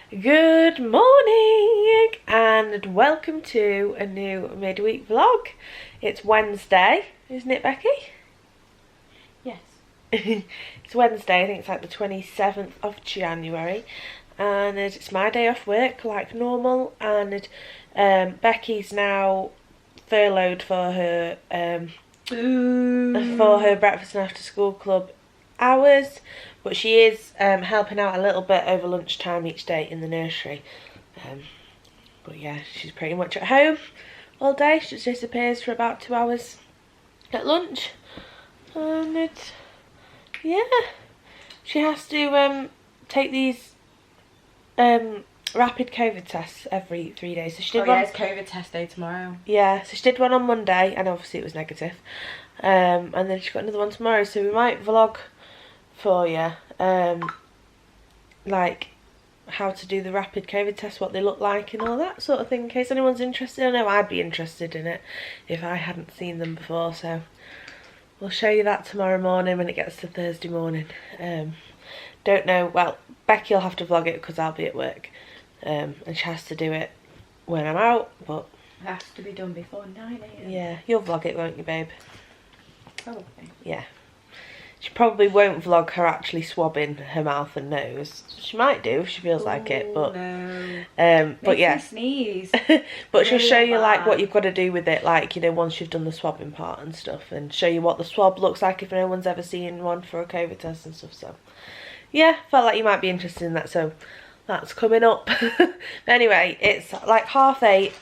Good morning and welcome to a new midweek vlog. It's Wednesday, isn't it, Becky? Yes. It's Wednesday, I think it's like the 27th of January, and it's my day off work like normal, and Becky's now furloughed for her breakfast and after school club hours, but she is helping out a little bit over lunchtime each day in the nursery. But yeah, she's pretty much at home all day. She just disappears for about 2 hours at lunch, and yeah, she has to take these rapid COVID tests every 3 days. So she did one. It's COVID test day tomorrow. Yeah, so she did one on Monday, and obviously it was negative. And then she's got another one tomorrow, so we might vlog for you, like how to do the rapid COVID test, what they look like and all that sort of thing, in case anyone's interested. I know I'd be interested in it if I hadn't seen them before, so we'll show you that tomorrow morning when it gets to Thursday morning. Don't know, well, Becky will have to vlog it because I'll be at work, and she has to do it when I'm out, but It has to be done before 9 AM. yeah, you'll vlog it, won't you, babe? Probably. Yeah. She probably won't vlog her actually swabbing her mouth and nose. She might do if she feels like it, but no. But yeah. Sneeze. But she'll Really show you like bad. what you've got to do with it, like, you know, once you've done the swabbing part and stuff, and show you what the swab looks like if no one's ever seen one for a COVID test and stuff. So yeah, felt like you might be interested in that, so that's coming up. Anyway, it's like 8:30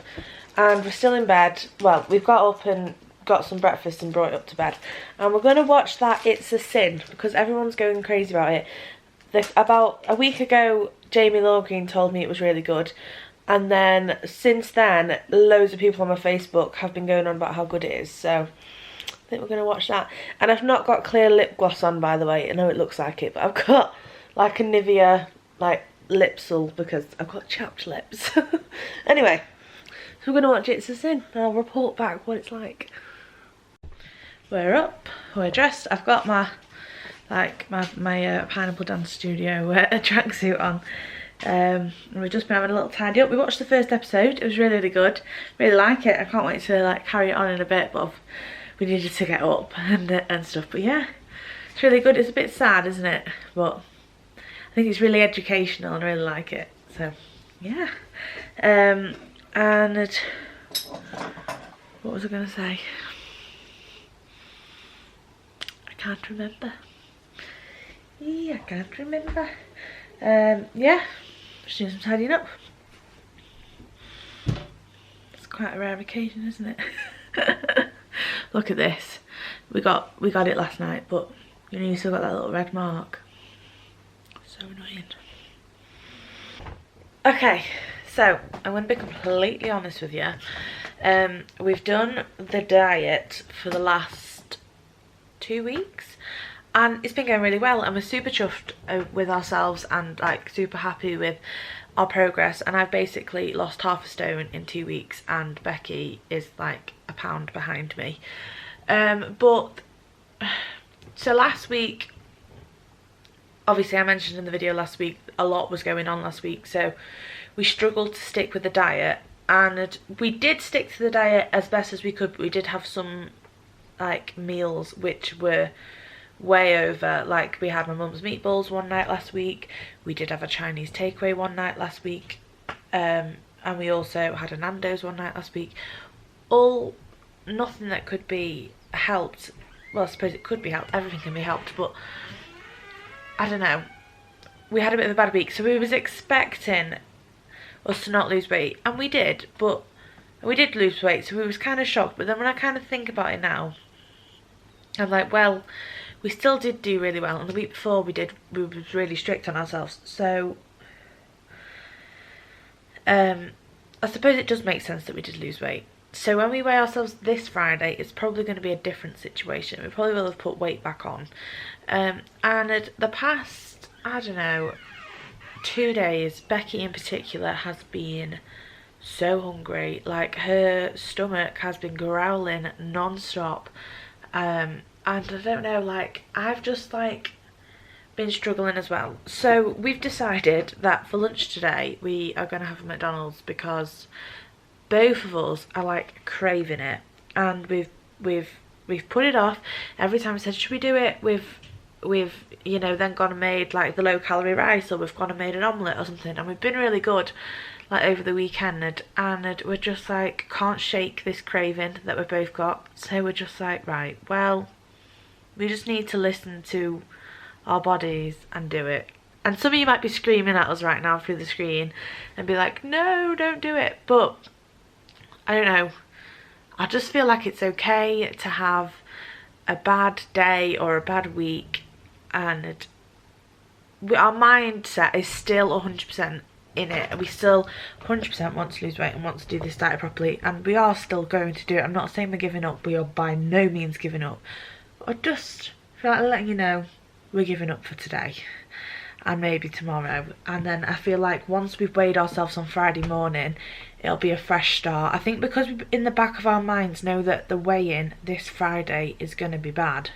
and we're still in bed. Well, we've got up and got some breakfast and brought it up to bed, and we're going to watch that It's a Sin because everyone's going crazy about it. About a week ago, Jamie Lawgreen told me it was really good, and then since then loads of people on my Facebook have been going on about how good it is, so I think we're going to watch that. And I've not got clear lip gloss on, by the way. I know it looks like it, but I've got like a Nivea like lipsil because I've got chapped lips. Anyway, so we're going to watch It's a Sin and I'll report back what it's like. We're up, we're dressed. I've got my Pineapple Dance Studio tracksuit on. And we've just been having a little tidy up. We watched the first episode. It was really, really good. Really like it. I can't wait to like carry it on in a bit, but we needed to get up and stuff. But yeah, it's really good. It's a bit sad, isn't it? But I think it's really educational and I really like it. So yeah. And what was I going to say? Can't remember. Yeah, I can't remember. Yeah, just doing some tidying up. It's quite a rare occasion, isn't it? Look at this. We got it last night, but you know, you still got that little red mark. So annoying. Okay, so I'm going to be completely honest with you. We've done the diet for the last 2 weeks and it's been going really well, and we're super chuffed with ourselves and like super happy with our progress. And I've basically lost half a stone in 2 weeks and Becky is like a pound behind me. But so last week, obviously I mentioned in the video last week, a lot was going on last week, so we struggled to stick with the diet, and we did stick to the diet as best as we could, but we did have some like meals which were way over. Like we had my mum's meatballs one night last week, we did have a Chinese takeaway one night last week, and we also had a Nando's one night last week. All nothing that could be helped. Well, I suppose it could be helped, everything can be helped, but I don't know, we had a bit of a bad week, so we was expecting us to not lose weight, and we did, but we did lose weight, so we was kind of shocked. But then when I kind of think about it now, I'm like, well, we still did do really well, and the week before we was really strict on ourselves, so I suppose it does make sense that we did lose weight. So when we weigh ourselves this Friday, it's probably going to be a different situation. We probably will have put weight back on, and the past, I don't know, 2 days, Becky in particular has been so hungry. Like her stomach has been growling non-stop, and I don't know, like I've just like been struggling as well. So we've decided that for lunch today we are going to have a McDonald's because both of us are like craving it, and we've put it off. Every time I said should we do it, we've you know then gone and made like the low calorie rice, or we've gone and made an omelette or something, and we've been really good like over the weekend, and we're just like can't shake this craving that we've both got. So we're just like, right, well, we just need to listen to our bodies and do it. And some of you might be screaming at us right now through the screen and be like, no, don't do it. But I don't know, I just feel like it's okay to have a bad day or a bad week, and our mindset is still 100% in it. We still 100% want to lose weight and want to do this diet properly, and we are still going to do it. I'm not saying we're giving up, we are by no means giving up. I just feel like letting you know we're giving up for today and maybe tomorrow, and then I feel like once we've weighed ourselves on Friday morning it'll be a fresh start. I think because we in the back of our minds know that the weigh-in this Friday is going to be bad,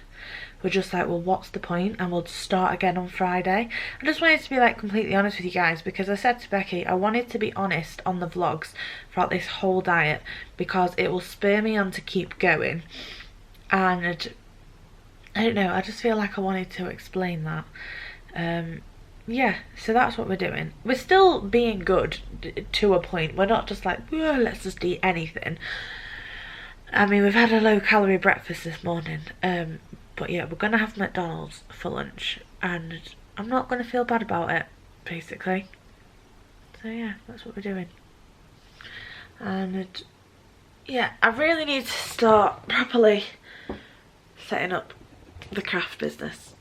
we're just like, well, what's the point, and we'll start again on Friday. I just wanted to be like completely honest with you guys, because I said to Becky I wanted to be honest on the vlogs throughout this whole diet because it will spur me on to keep going, and I don't know, I just feel like I wanted to explain that. Yeah, so that's what we're doing. We're still being good to a point. We're not just like, let's just eat anything. I mean, we've had a low calorie breakfast this morning, but yeah, we're going to have McDonald's for lunch, and I'm not going to feel bad about it, basically. So yeah, that's what we're doing. And yeah, I really need to start properly setting up the craft business,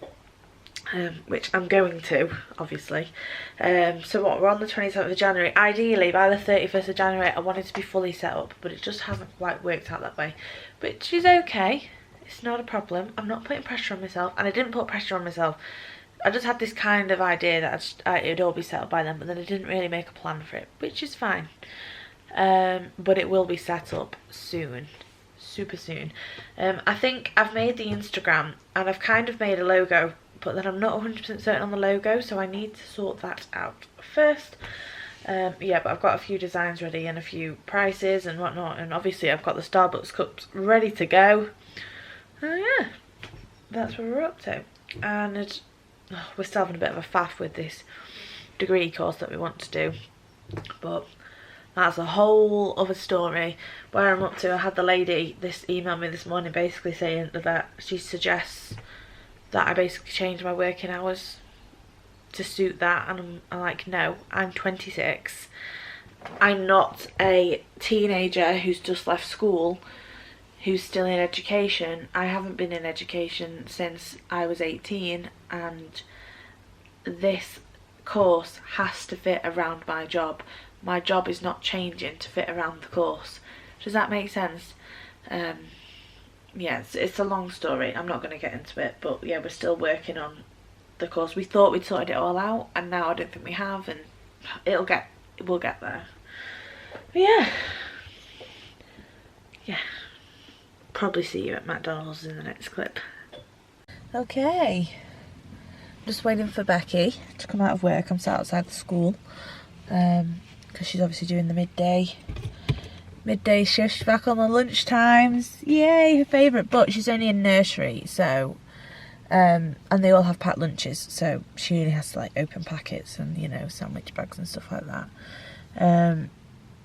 which I'm going to, obviously. So what, we're on the 27th of January. Ideally by the 31st of January I wanted to be fully set up, but it just hasn't quite worked out that way, which is okay. It's not a problem. I'm not putting pressure on myself, and I didn't put pressure on myself. I just had this kind of idea that it would all be set up by then, but then I didn't really make a plan for it, which is fine. But it will be set up soon, super soon. I think I've made the Instagram and I've kind of made a logo, but then I'm not 100% certain on the logo, so I need to sort that out first. Yeah, but I've got a few designs ready and a few prices and whatnot, and obviously I've got the Starbucks cups ready to go. Yeah, that's what we're up to. And we're still having a bit of a faff with this degree course that we want to do, but that's a whole other story. Where I'm up to, I had the lady email me this morning basically saying that she suggests that I basically change my working hours to suit that, and I'm like, no, I'm 26. I'm not a teenager who's just left school, who's still in education. I haven't been in education since I was 18, and this course has to fit around my job. My job is not changing to fit around the course. Does that make sense? Yeah, it's a long story. I'm not going to get into it, but yeah, we're still working on the course. We thought we'd sorted it all out, and now I don't think we have, and we'll get there. But yeah, probably see you at McDonald's in the next clip. Okay, just waiting for Becky to come out of work. I'm sat outside the school because she's obviously doing the midday shift, back on the lunch times. Yay, her favourite, but she's only in nursery, so and they all have packed lunches, so she only has to like open packets and, you know, sandwich bags and stuff like that,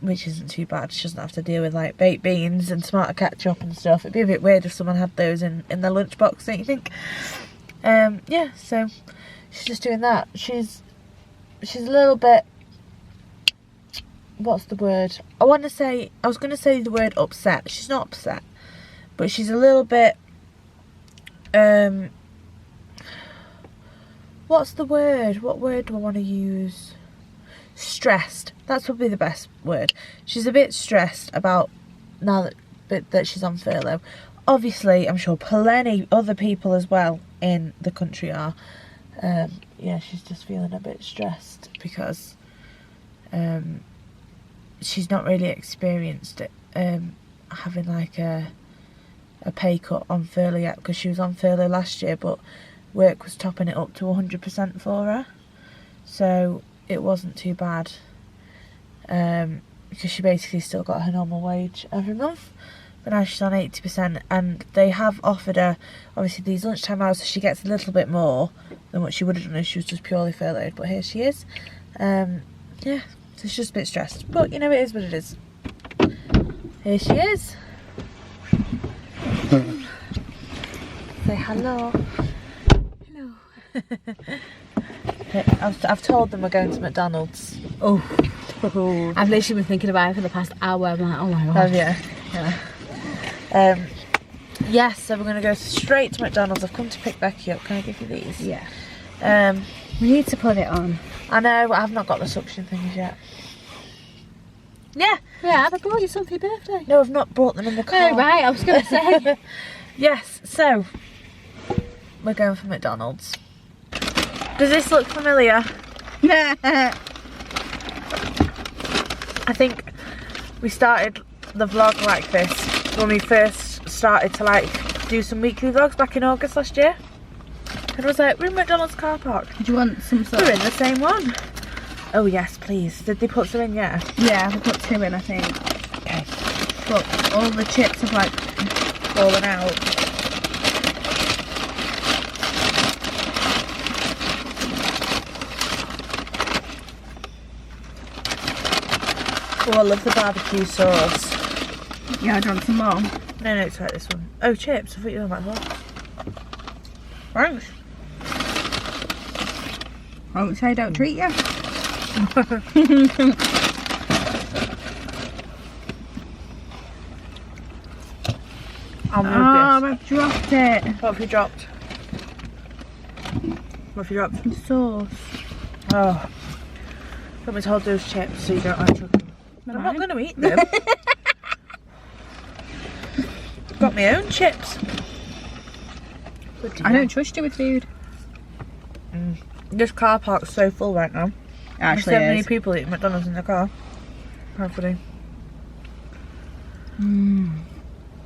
which isn't too bad. She doesn't have to deal with like baked beans and tomato ketchup and stuff. It'd be a bit weird if someone had those in their lunchbox, don't you think? Yeah, so she's just doing that. She's a little bit, what's the word? I was going to say the word upset. She's not upset, but she's a little bit, what's the word? What word do I want to use? Stressed. That's probably the best word. She's a bit stressed about now that she's on furlough. Obviously, I'm sure plenty other people as well in the country are. Yeah, she's just feeling a bit stressed because she's not really experienced it, having like a pay cut on furlough yet, because she was on furlough last year, but work was topping it up to 100% for her, so it wasn't too bad, because she basically still got her normal wage every month, but now she's on 80%, and they have offered her obviously these lunchtime hours, so she gets a little bit more than what she would have done if she was just purely furloughed, but here she is. Yeah, so she's just a bit stressed, but you know, it is what it is. Here she is. Say hello. Hello. I've told them we're going to McDonald's. Oh. I've literally been thinking about it for the past hour. I'm like, oh my god. Oh yeah. Yes, so we're going to go straight to McDonald's. I've come to pick Becky up. Can I give you these? Yeah. Um, We need to put it on. I know, but I've not got the suction things yet. Yeah. Yeah, I bought you some for your birthday. No, I've not brought them in the car. Oh right, I was going to say. Yes, so we're going for McDonald's. Does this look familiar? I think we started the vlog like this when we first started to like do some weekly vlogs back in August last year. And I was like, we're in McDonald's car park. Do you want some sauce? We're in the same one. Oh yes, please. Did they put some in? Yeah. Yeah, we put 2 in, I think. Okay. But all the chips have like Falling out. Oh, I love the barbecue sauce. Yeah, do you want some more? No, it's like this one. Oh, chips. I thought you were about that. Thanks. I won't say don't treat you. I'll move I've dropped it. this. What have you dropped? What have you dropped? The sauce. Oh. Got me to hold those chips so you don't like chuck them. Never I'm not mind. going to eat them. Got my own chips. Good to I know. don't trust you with food. This car park's so full right now. Actually, There's so it many is. people eating McDonald's in the car. How funny.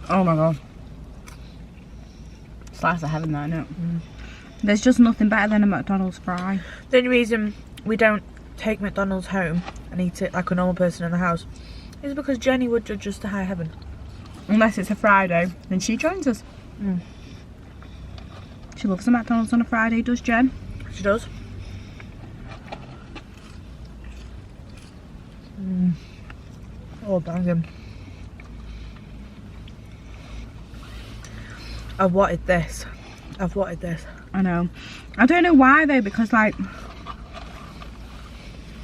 Oh my god. Slice of heaven, though, I know. There's just nothing better than a McDonald's fry. The only reason we don't take McDonald's home and eat it like a normal person in the house is because Jenny would judge us to high heaven. Unless it's a Friday, then she joins us. She loves the McDonald's on a Friday, does Jen? She does. Oh, banging. I've wanted this. I've wanted this. I know. I don't know why though, because like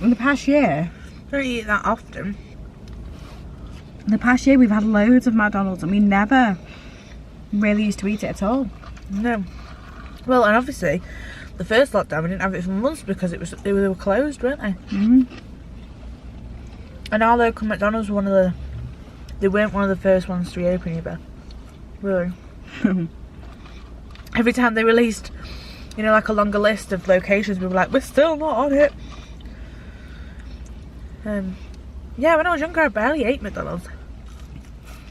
in the past year, Don't eat that often. we've had loads of McDonald's and we never really used to eat it at all. No. Well, and obviously, the first lockdown we didn't have it for months because they were closed, weren't they? And our local McDonald's were they weren't one of the first ones to reopen either. Really. Every time they released, you know, like a longer list of locations, we were like, we're still not on it. Yeah, when I was younger, I barely ate McDonald's.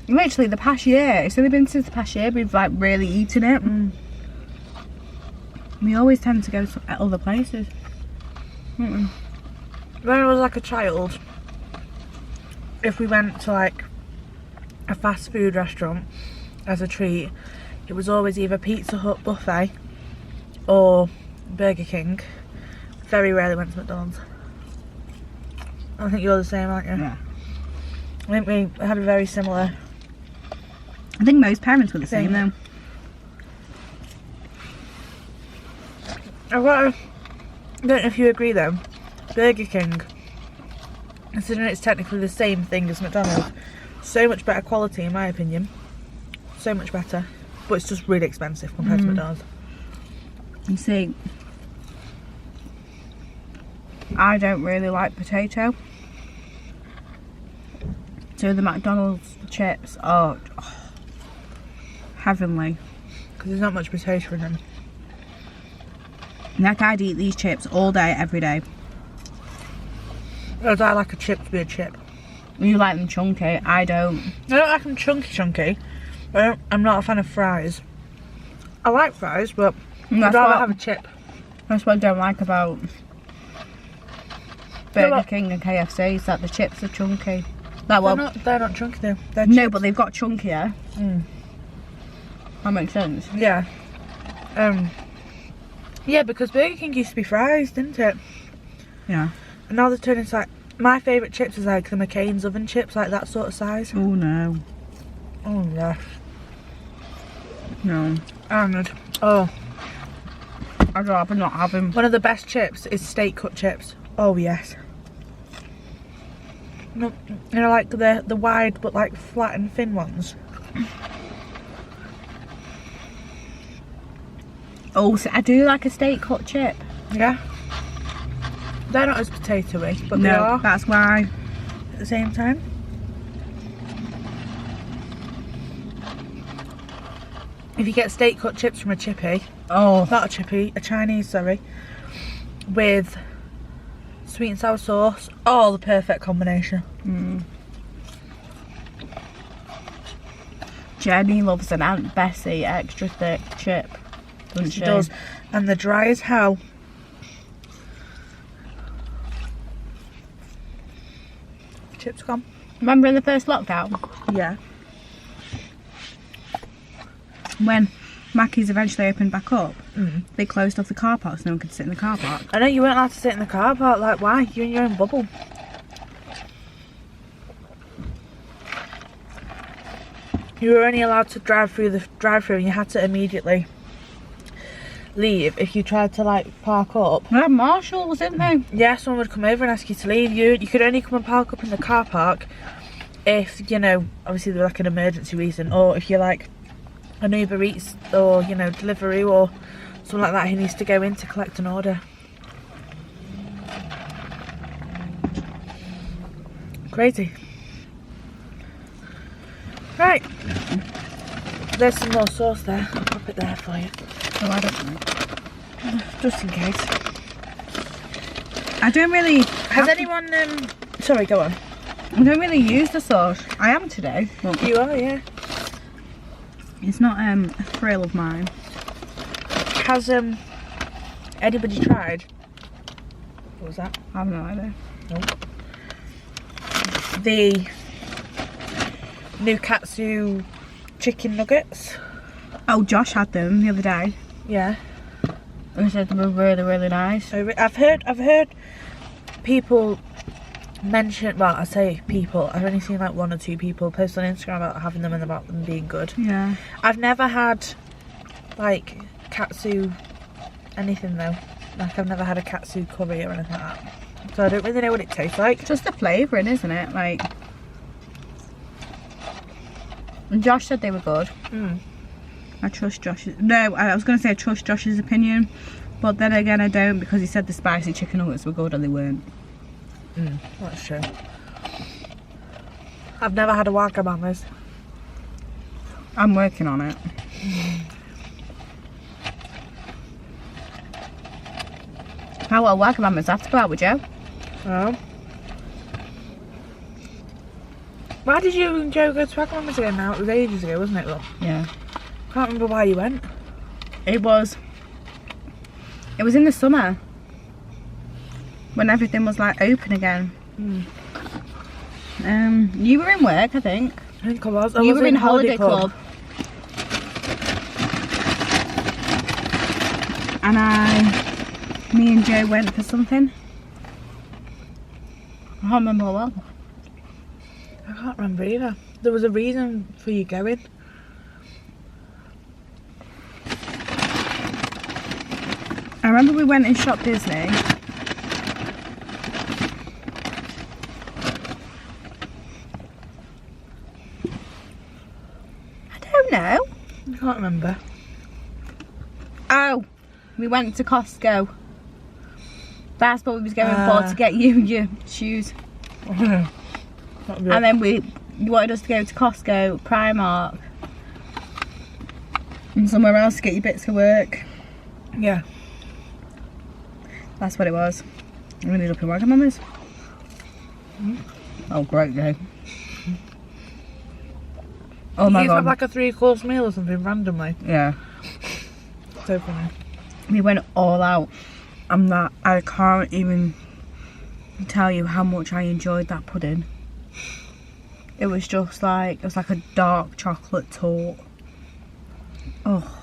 Literally the past year, it's only been since the past year we've like really eaten it. We always tend to go to other places. When I was like a child, if we went to like a fast food restaurant as a treat, it was always either Pizza Hut buffet or Burger King. Very rarely went to McDonald's. I think you're the same, aren't you? Yeah. I think we had a very similar. I think most parents were the same though. I don't know if you agree though. Burger King, considering it's technically the same thing as McDonald's, so much better quality in my opinion. So much better. But it's just really expensive compared to McDonald's. You see, I don't really like potato. So the McDonald's chips are heavenly. Because there's not much potato in them. Like I'd eat these chips all day, every day. Whereas I like a chip to be a chip. You like them chunky, I don't. I don't like them chunky. I'm not a fan of fries. I like fries, but I'd rather have a chip. That's what I don't like about Burger King and KFC, is that the chips are chunky. Like, well, they're not chunky though. No, but they've got chunkier. That makes sense. Yeah. Yeah, because Burger King used to be fries, didn't it? Yeah. And now they're turning into like, my favourite chips is like the McCain's oven chips, like that sort of size. Oh no. Oh yeah. No. Arnold. Oh. I'd rather not have him. One of the best chips is steak cut chips. Oh yes. No, you know, like the wide but like flat and thin ones. Oh, so I do like a steak cut chip. Yeah. They're not as potatoey, but no, they are. That's why. At the same time. If you get steak cut chips from a chippy, not a chippy, a Chinese, sorry, with sweet and sour sauce, the perfect combination. Jenny loves an Aunt Bessie extra thick chip, doesn't she? She does, and they're dry as hell. Chips gone. Remember in the first lockdown? Yeah. When Mackey's eventually opened back up, they closed off the car park so no one could sit in the car park. I know, you weren't allowed to sit in the car park, like why? You're in your own bubble. You were only allowed to drive through the drive-through and you had to immediately leave if you tried to like park up. We had marshals, didn't they? Yeah, someone would come over and ask you to leave. You could only come and park up in the car park if, you know, obviously there was like an emergency reason, or if you're like an Uber Eats or, you know, delivery or something like that, he needs to go in to collect an order. Crazy. Right. There's some more sauce there. I'll pop it there for you. Oh, I don't know. Just in case. I don't really... Has anyone... Sorry, go on. I don't really use the sauce. I am today. But You are, yeah. it's not a thrill of mine. Has anybody tried? What was that? I have no idea. Nope. The new katsu chicken nuggets. Oh, Josh had them the other day. Yeah. And he said they were really, really nice. I've heard people mention, well, I say people, I've only seen like one or two people post on Instagram about having them and about them being good. Yeah. I've never had like katsu anything though. Like I've never had a katsu curry or anything like that. So I don't really know what it tastes like. Just the flavouring, isn't it? Like... And Josh said they were good. I trust Josh's... No, I was going to say I trust Josh's opinion. But then again, I don't, because he said the spicy chicken nuggets were good and they weren't. That's true. I've never had a Wagamama's. I'm working on it. How well Wagamama's after that, would you? Oh. Why did you and Joe go to Wagamama's again now? It was ages ago, wasn't it, love? Yeah. Can't remember why you went. It was in the summer. When everything was like open again. You were in work, I think. I think I was. You were in holiday club. And me and Joe went for something. I can't remember well. I can't remember either. There was a reason for you going. I remember we went and shopped Disney. I don't know. I can't remember. Oh, we went to Costco. That's what we was going for, to get you your shoes. And then you wanted us to go to Costco, Primark, and somewhere else to get your bits for work. Yeah. That's what it was. We ended up in Wagamama's. Oh, great day. Oh my You god. have like a 3-course meal or something randomly. Yeah. So funny. We went all out. I can't even tell you how much I enjoyed that pudding. It was just like, it was like a dark chocolate tart. Oh.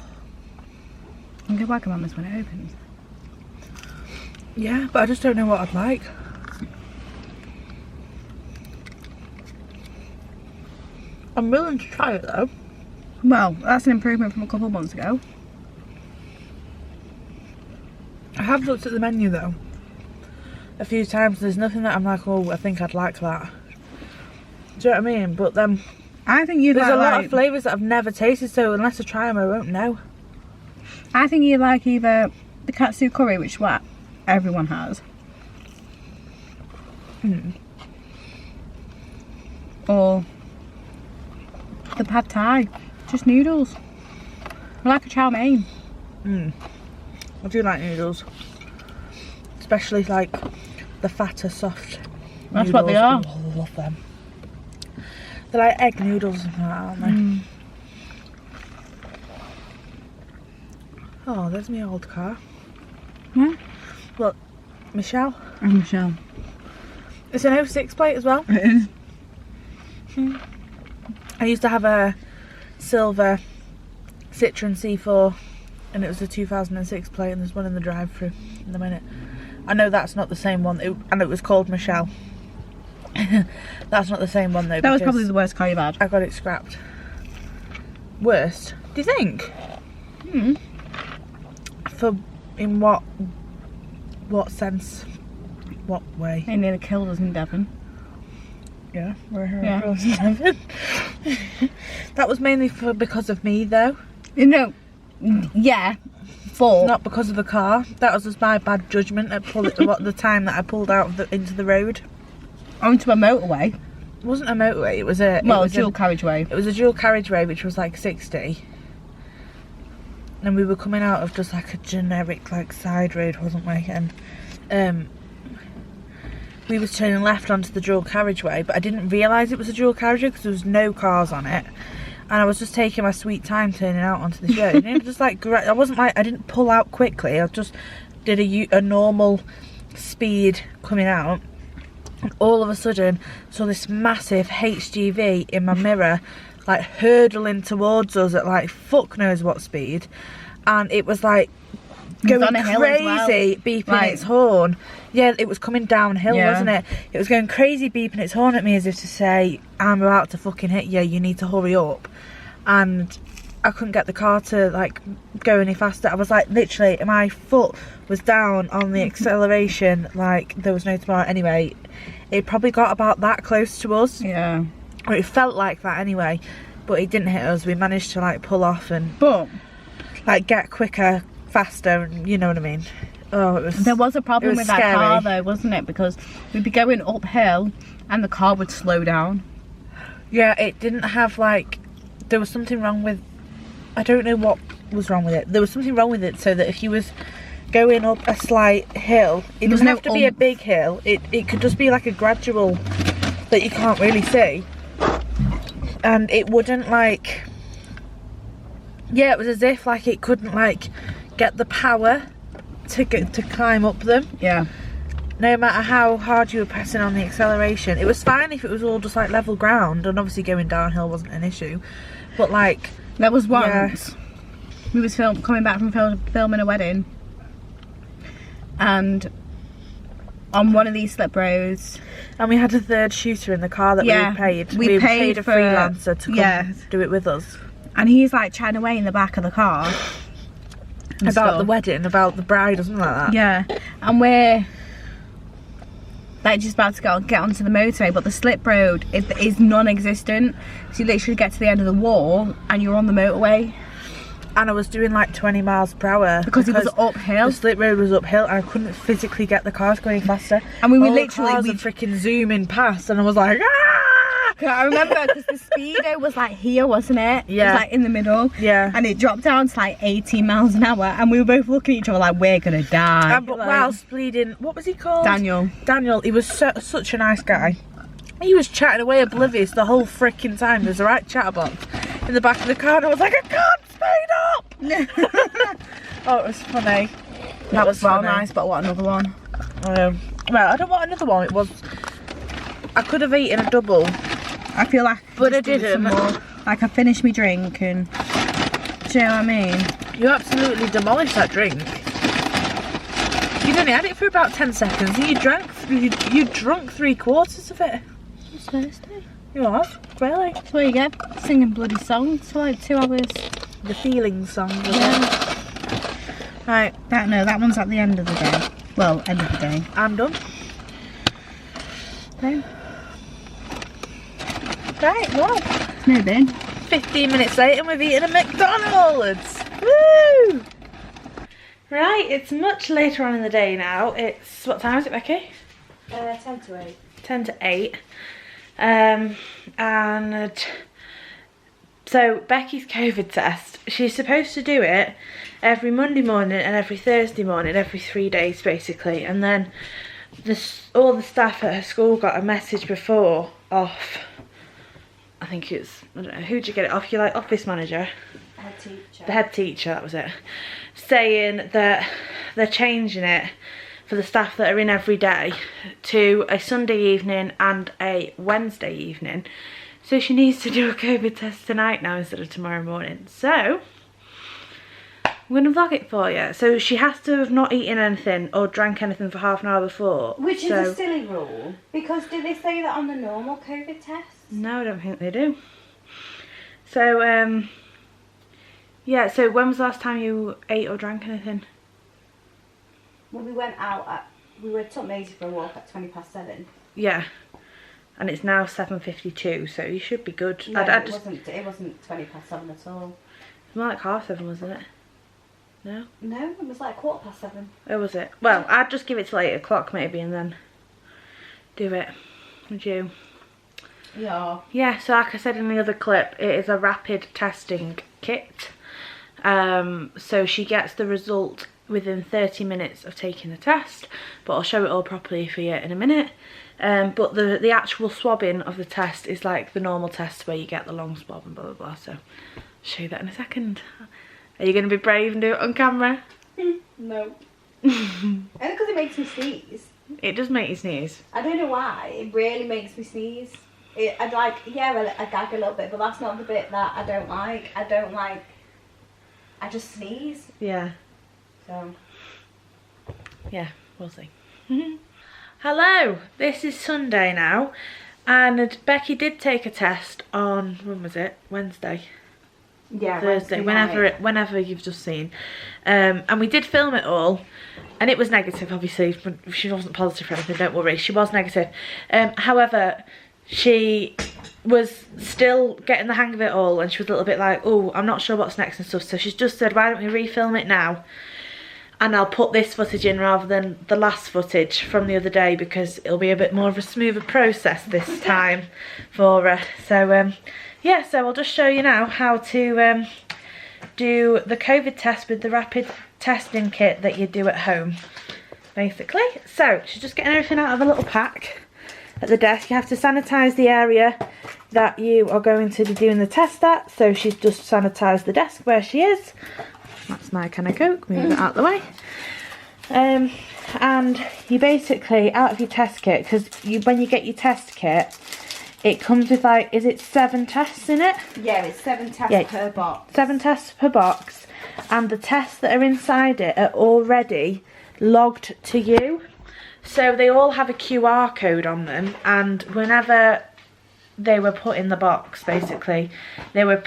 I'm gonna whack on this when it opens. Yeah, but I just don't know what I'd like. I'm willing to try it though. Well, that's an improvement from a couple of months ago. I have looked at the menu though a few times. There's nothing that I'm like, oh, I think I'd like that. Do you know what I mean? But then I think you'd there's like, a lot of flavours that I've never tasted, so unless I try them I won't know. I think you'd like either the katsu curry, which is what everyone has, or the pad thai, just noodles. I like a chow mein. I do like noodles, especially like the fatter, soft. That's noodles. what they are. Oh, I love them. They're like egg noodles and that, aren't they? Oh, there's my old car. Yeah. Look, Michelle. And Michelle. It's an 06 plate as well. It is. I used to have a silver Citroen C4 and it was a 2006 plate, and there's one in the drive-through in a minute. I know that's not the same one, and it was called Michelle. That's not the same one though. That was probably the worst car you've had. I got it scrapped. Worst? Do you think? In what sense? What way? They nearly killed us in Devon. Yeah, Yeah. That was mainly because of me though. You know, yeah, but Not because of the car. That was just my bad judgment at the time that I pulled out into the road. onto a motorway. It wasn't a motorway. It was a Dual carriageway. It was a dual carriageway, which was like 60. And we were coming out of just like a generic like side road, wasn't we? And we was turning left onto the dual carriageway, but I didn't realise it was a dual carriageway because there was no cars on it. And I was just taking my sweet time turning out onto this road. And it was just like, I didn't pull out quickly. I just did a normal speed coming out. And all of a sudden, saw this massive HGV in my mirror, like hurtling towards us at like fuck knows what speed. And it was like going crazy, beeping its horn. Yeah, it was coming downhill, wasn't it? It was going crazy, beeping its horn at me as if to say, I'm about to fucking hit you, you need to hurry up. And I couldn't get the car to like go any faster. I was like, literally, my foot was down on the acceleration like there was no tomorrow. Anyway, it probably got about that close to us. Yeah. Or it felt like that anyway, but it didn't hit us. We managed to like pull off and like get quicker, faster, and you know what I mean. Oh, it was. There was a problem with scary. that car though, wasn't it? Because we'd be going uphill and the car would slow down. Yeah, it didn't have like. There was something wrong with. I don't know what was wrong with it. There was something wrong with it, so that if you was going up a slight hill, it doesn't have to be a big hill. It could just be like a gradual that you can't really see, and it wouldn't like. Yeah, it was as if like it couldn't like get the power to climb up them. Yeah. No matter how hard you were pressing on the acceleration. It was fine if it was all just like level ground, and obviously going downhill wasn't an issue. But like there was once we was coming back from filming a wedding, and on one of these slip roads, and we had a third shooter in the car that we paid. We paid a freelancer to come do it with us. And he's like chatting away in the back of the car about the wedding, about the bride or something like that. Yeah, and we're like just about to get onto the motorway, but the slip road is non-existent. So you literally get to the end of the wall and you're on the motorway. And I was doing like 20 miles per hour because it was uphill. The slip road was uphill, and I couldn't physically get the cars going faster. And we were literally freaking zooming past, and I was like, ah! I remember because the speedo was like here, wasn't it? Yeah. It was like in the middle. Yeah. And it dropped down to like 18 miles an hour, and we were both looking at each other like, we're gonna die. But like, whilst bleeding, what was he called? Daniel. He was such a nice guy. He was chatting away oblivious the whole freaking time. There's a right chatterbox in the back of the car, and I was like, I can't speed up. Oh, it was funny. That was well nice, but I want another one. Well, I don't want another one. I could have eaten a double. I feel like, but I didn't. Like I finished my drink, and do you know what I mean? You absolutely demolished that drink. You'd only had it for about 10 seconds, and you drunk 3/4 of it. It's thirsty. You have, really? That's what you get singing bloody songs for like 2 hours. The feeling song. Yeah. Right. That one's at the end of the day. Well, end of the day. I'm done. No. Right, well. Maybe. 15 minutes later and we've eaten a McDonald's. Woo! Right, it's much later on in the day now. It's, what time is it, Becky? 10 to 8. 10 to 8. And so Becky's COVID test, she's supposed to do it every Monday morning and every Thursday morning, every 3 days basically. And then all the staff at her school got a message before off, I think it's, I don't know, who'd you get it off? Your like office manager? Head teacher. The head teacher, that was it. Saying that they're changing it for the staff that are in every day to a Sunday evening and a Wednesday evening. So she needs to do a COVID test tonight now instead of tomorrow morning. So I'm going to vlog it for you. So she has to have not eaten anything or drank anything for half an hour before. Which is a silly rule. Because did they say that on the normal COVID tests? No, I don't think they do. So, yeah, so when was the last time you ate or drank anything? Well, we took Maisie for a walk at 7:20. Yeah. And it's now 7:52, so you should be good. No, it wasn't 7:20 at all. It's more like 7:30, wasn't it? No? No, it was like 7:15. Oh, was it? Well, I'd just give it till 8 o'clock maybe and then do it. Would you? Yeah. Yeah, so like I said in the other clip, it is a rapid testing kit. So she gets the result within 30 minutes of taking the test, but I'll show it all properly for you in a minute. But the actual swabbing of the test is like the normal test where you get the long swab and blah blah blah, so I'll show you that in a second. Are you going to be brave and do it on camera? No. Only because it makes me sneeze. It does make you sneeze. I don't know why, it really makes me sneeze. I gag a little bit, but that's not the bit that I don't like. I just sneeze. Yeah. So. Yeah, we'll see. Hello, this is Sunday now, and Becky did take a test on, when was it? Wednesday? Yeah, Thursday, whenever you've just seen. And we did film it all, and it was negative, obviously. She wasn't positive for anything, don't worry, she was negative. However, she was still getting the hang of it all, and she was a little bit like, oh, I'm not sure what's next and stuff, so she's just said, why don't we refilm it now? And I'll put this footage in rather than the last footage from the other day, because it'll be a bit more of a smoother process this time for her. So, yeah, so I'll just show you now how to do the COVID test with the rapid testing kit that you do at home, basically. So, she's just getting everything out of a little pack at the desk. You have to sanitise the area that you are going to be doing the test at. So, she's just sanitised the desk where she is. That's my can of Coke, move it out of the way. And you basically, out of your test kit, because when you get your test kit, it comes with like, is it 7 tests in it? Yeah, it's 7 tests per box. 7 tests per box, and the tests that are inside it are already logged to you. So they all have a QR code on them, and whenever they were put in the box, basically, they were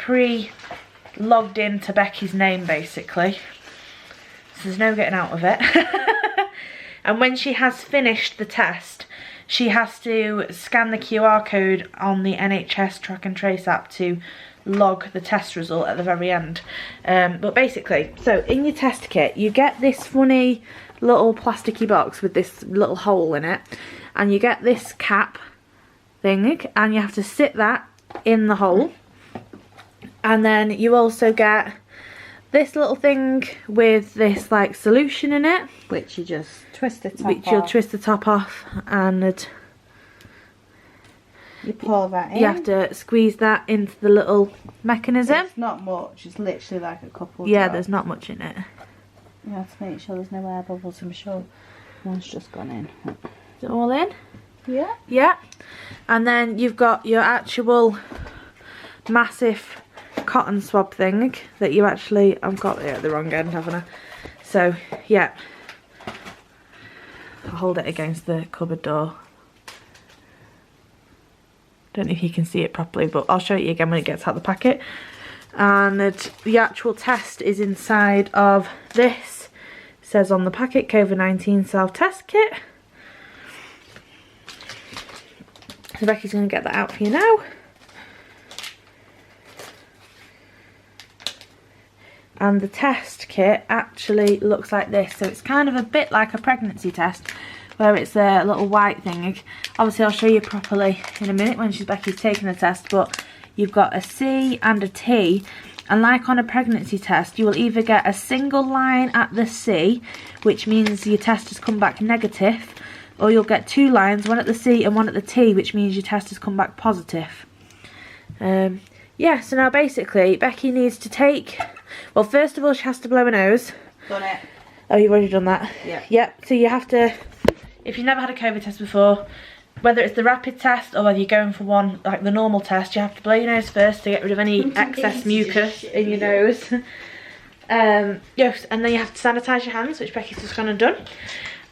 logged into Becky's name, basically, so there's no getting out of it. And when she has finished the test, she has to scan the QR code on the NHS track and trace app to log the test result at the very end. But basically, so in your test kit you get this funny little plasticky box with this little hole in it, and you get this cap thing, and you have to sit that in the hole. And then you also get this little thing with this like solution in it, which you just twist the top off. Which you'll twist the top off, and you pour that in. You have to squeeze that into the little mechanism. It's not much, it's literally like a couple Yeah, drops. there's not much in it. You have to make sure there's no air bubbles. I'm sure one's just gone in. Is it all in? Yeah. Yeah. And then you've got your actual massive cotton swab thing that you actually, I've got it at the wrong end, haven't I? So, yeah. I'll hold it against the cupboard door. Don't know if you can see it properly, but I'll show you again when it gets out of the packet. And the actual test is inside of this. It says on the packet, COVID-19 self-test kit. So Becky's going to get that out for you now. And the test kit actually looks like this. So it's kind of a bit like a pregnancy test, where it's a little white thing. Obviously I'll show you properly in a minute when Becky's taking the test, but you've got a C and a T, and like on a pregnancy test you will either get a single line at the C, which means your test has come back negative, or you'll get two lines, one at the C and one at the T, which means your test has come back positive. Yeah, so now basically Becky needs to take, well, first of all she has to blow her nose. Done it. Oh, you've already done that? Yeah. Yep, so you have to, if you've never had a COVID test before, whether it's the rapid test or whether you're going for one like the normal test, you have to blow your nose first to get rid of any excess mucus in your nose. Yes, and then you have to sanitise your hands, which Becky's just gone and done.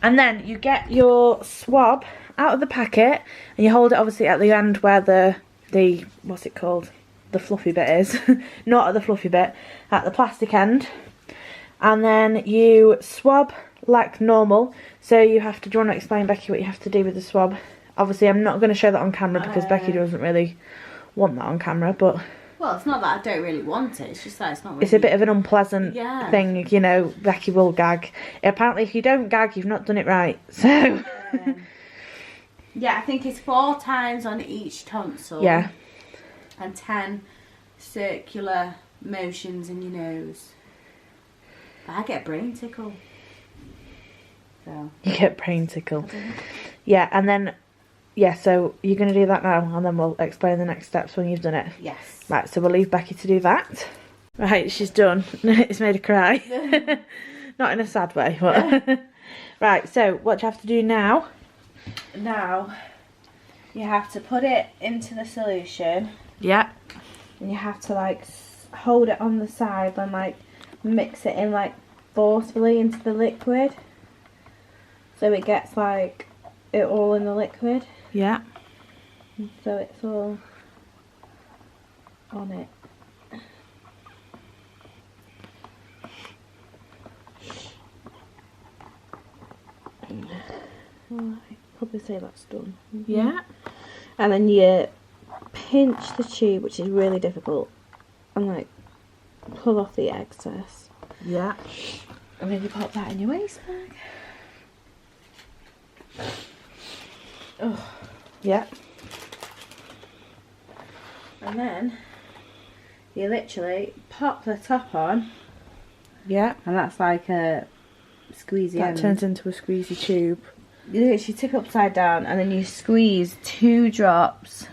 And then you get your swab out of the packet and you hold it obviously at the end where the what's it called? The fluffy bit is. Not at the fluffy bit, at the plastic end. And then you swab like normal. So you have to, do you want to explain, Becky, what you have to do with the swab? Obviously I'm not going to show that on camera because Becky doesn't really want that on camera, but... Well, it's not that I don't really want it, it's just that it's not really... It's a bit of an unpleasant thing, you know, Becky will gag. Apparently if you don't gag, you've not done it right, so... Yeah, I think it's 4 times on each tonsil. Yeah. And 10 circular motions in your nose. But I get brain tickle. So. You get brain tickle. Yeah, and then... Yeah, so you're going to do that now, and then we'll explain the next steps when you've done it. Yes. Right, so we'll leave Becky to do that. Right, she's done. It's made her cry. Not in a sad way, but... Right, so what do you have to do now? Now, you have to put it into the solution. Yeah. And you have to, like, hold it on the side and, like, mix it in, like, forcefully into the liquid. So it gets, like, it all in the liquid. Yeah. So it's all on it. Well, I'd probably say that's done. Yeah. And then you pinch the tube, which is really difficult, and like pull off the excess. Yeah. And then you pop that in your waist bag. Oh. Yeah. And then you literally pop the top on. Yeah. And that's like a squeezy That end. turns into a squeezy tube. You literally tip upside down and then you squeeze 2 drops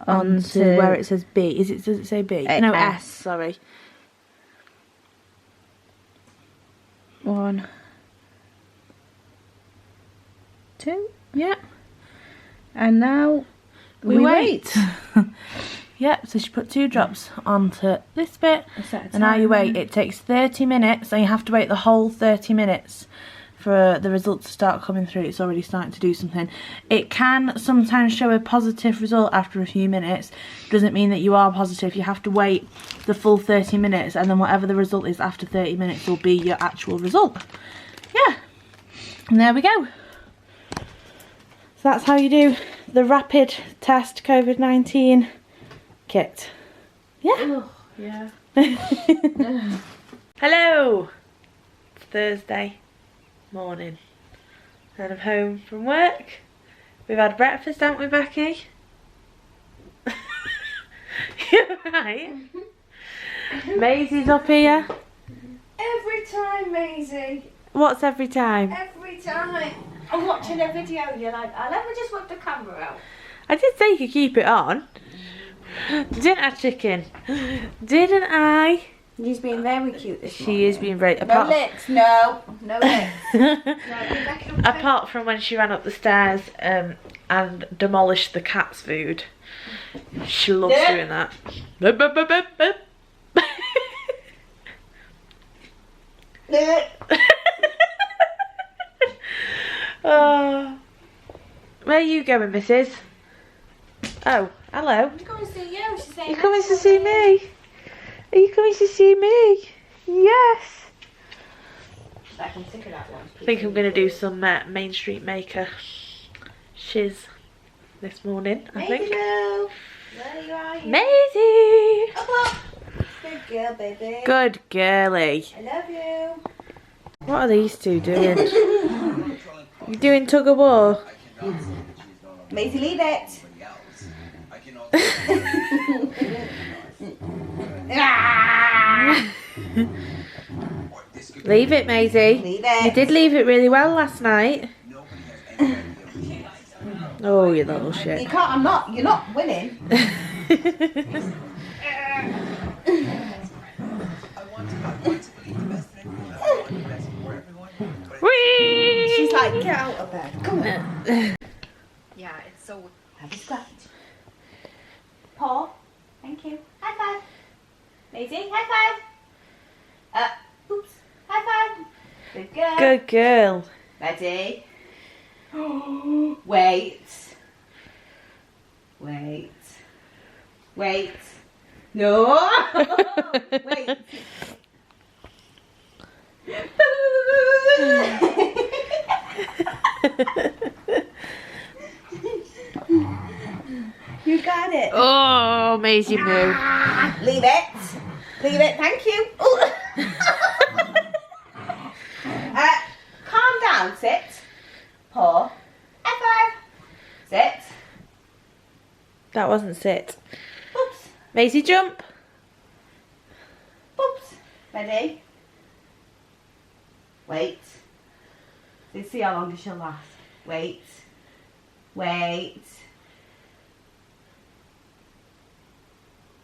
onto where it says B. Does it say B? No, S, sorry. 1, 2. Yeah. And now we wait. Yep, so she put 2 drops onto this bit, and now you wait. It takes 30 minutes, and you have to wait the whole 30 minutes for the results to start coming through. It's already starting to do something. It can sometimes show a positive result after a few minutes. Doesn't mean that you are positive. You have to wait the full 30 minutes, and then whatever the result is after 30 minutes will be your actual result. Yeah, and there we go. So that's how you do the rapid test COVID-19 kit. Yeah. Oh, yeah. Hello. It's Thursday morning and I'm home from work. We've had breakfast, haven't we, Becky? You're right. Maisie's up here. Every time, Maisie. What's every time? Every time. I'm watching a video and you're like, oh, let me just whip the camera out. I did say you could keep it on. Didn't I, chicken? Didn't I? She's being very cute this morning. She is being very... No licks, no licks. Apart from when she ran up the stairs and demolished the cat's food. She loves doing that. Oh. Where are you going, Mrs? Oh, hello. I'm coming to see you. She's saying You're coming to see me? Are you coming to see me? Yes. I'm sick of that one. I think I'm going to do some Main Street Maker shiz this morning, I think. Girl. There you are. Maisie! Up. Good girl, baby. Good girly. I love you. What are these two doing? You doing tug of war? Maisie, leave it. Leave it, Maisie. Leave it. You did leave it really well last night. Oh, you little shit. You can't, you're not winning. Whee! She's like, get out of bed. Come on. Yeah, it's so... Have a scratch. Paw. Thank you. High five. Maisie, high five. Oops. High five. Good girl. Good girl. Ready? Wait. Wait. Wait. No. Wait. You got it. Oh, Maisie moo. Leave it. Leave it. Thank you. Calm down. Sit. Paw. High five. Sit. That wasn't sit. Oops. Maisie, jump. Oops. Ready? Wait. Let's see how long she'll last. Wait. Wait.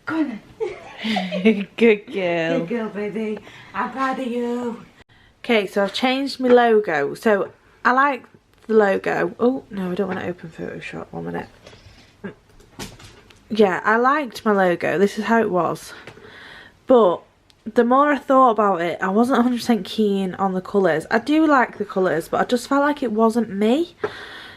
Go on then. Good girl. Good girl, baby. I'm proud of you. Okay, so I've changed my logo. So I like the logo. Oh, no, I don't want to open Photoshop. 1 minute. Yeah, I liked my logo. This is how it was. But the more I thought about it, I wasn't 100% keen on the colours. I do like the colours, but I just felt like it wasn't me.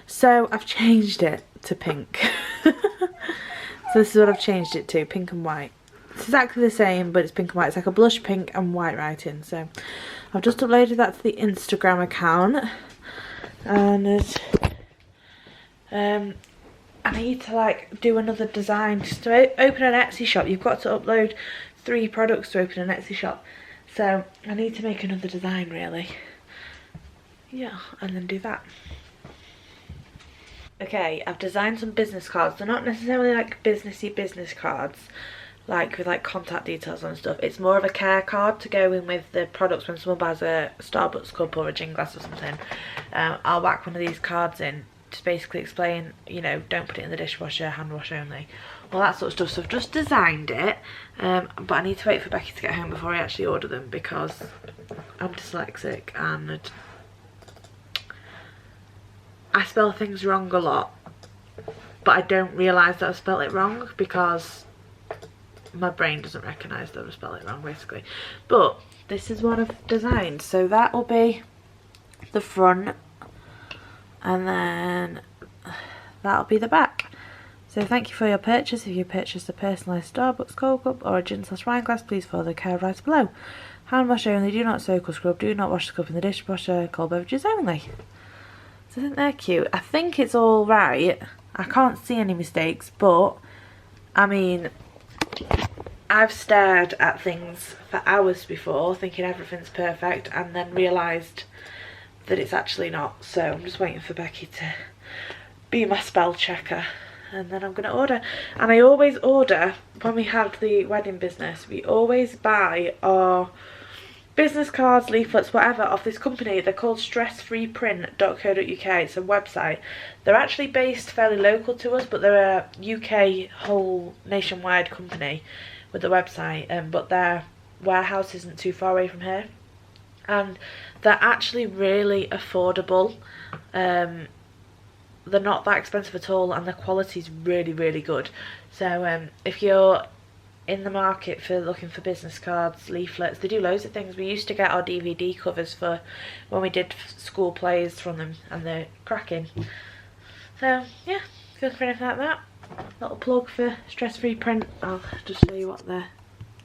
So I've changed it to pink. So this is what I've changed it to, pink and white. It's exactly the same, but it's pink and white. It's like a blush pink and white writing. So I've just uploaded that to the Instagram account. And I need to like do another design. Just to open an Etsy shop, you've got to upload 3 products to open an Etsy shop. So I need to make another design really. Yeah, and then do that. Okay, I've designed some business cards. They're not necessarily like businessy business cards, like with like contact details and stuff. It's more of a care card to go in with the products when someone buys a Starbucks cup or a gin glass or something. I'll whack one of these cards in to basically explain, you know, don't put it in the dishwasher, hand wash only, all that sort of stuff. So I've just designed it, but I need to wait for Becky to get home before I actually order them because I'm dyslexic and I spell things wrong a lot, but I don't realise that I've spelled it wrong because my brain doesn't recognise that I've spelled it wrong basically. But this is what I've designed. So that will be the front and then that'll be the back. So thank you for your purchase. If you purchased a personalised Starbucks cold cup or a gin/wine glass, please follow the care right below. Hand wash only, do not soak or scrub, do not wash the cup in the dishwasher, cold beverages only. So I think they're cute. I think it's all right. I can't see any mistakes, but I mean, I've stared at things for hours before thinking everything's perfect and then realised that it's actually not. So I'm just waiting for Becky to be my spell checker and then I'm going to order. And I always order, when we had the wedding business, we always buy our business cards, leaflets, whatever, of this company. They're called stressfreeprint.co.uk. It's a website. They're actually based fairly local to us, but they're a UK whole nationwide company with a website, but their warehouse isn't too far away from here, and they're actually really affordable. They're not that expensive at all, and the quality's really good. So if you're in the market for looking for business cards, leaflets, they do loads of things. We used to get our DVD covers for when we did school plays from them, and they're cracking. So yeah, if you're looking for anything like that, little plug for Stress Free Print. I'll just show you what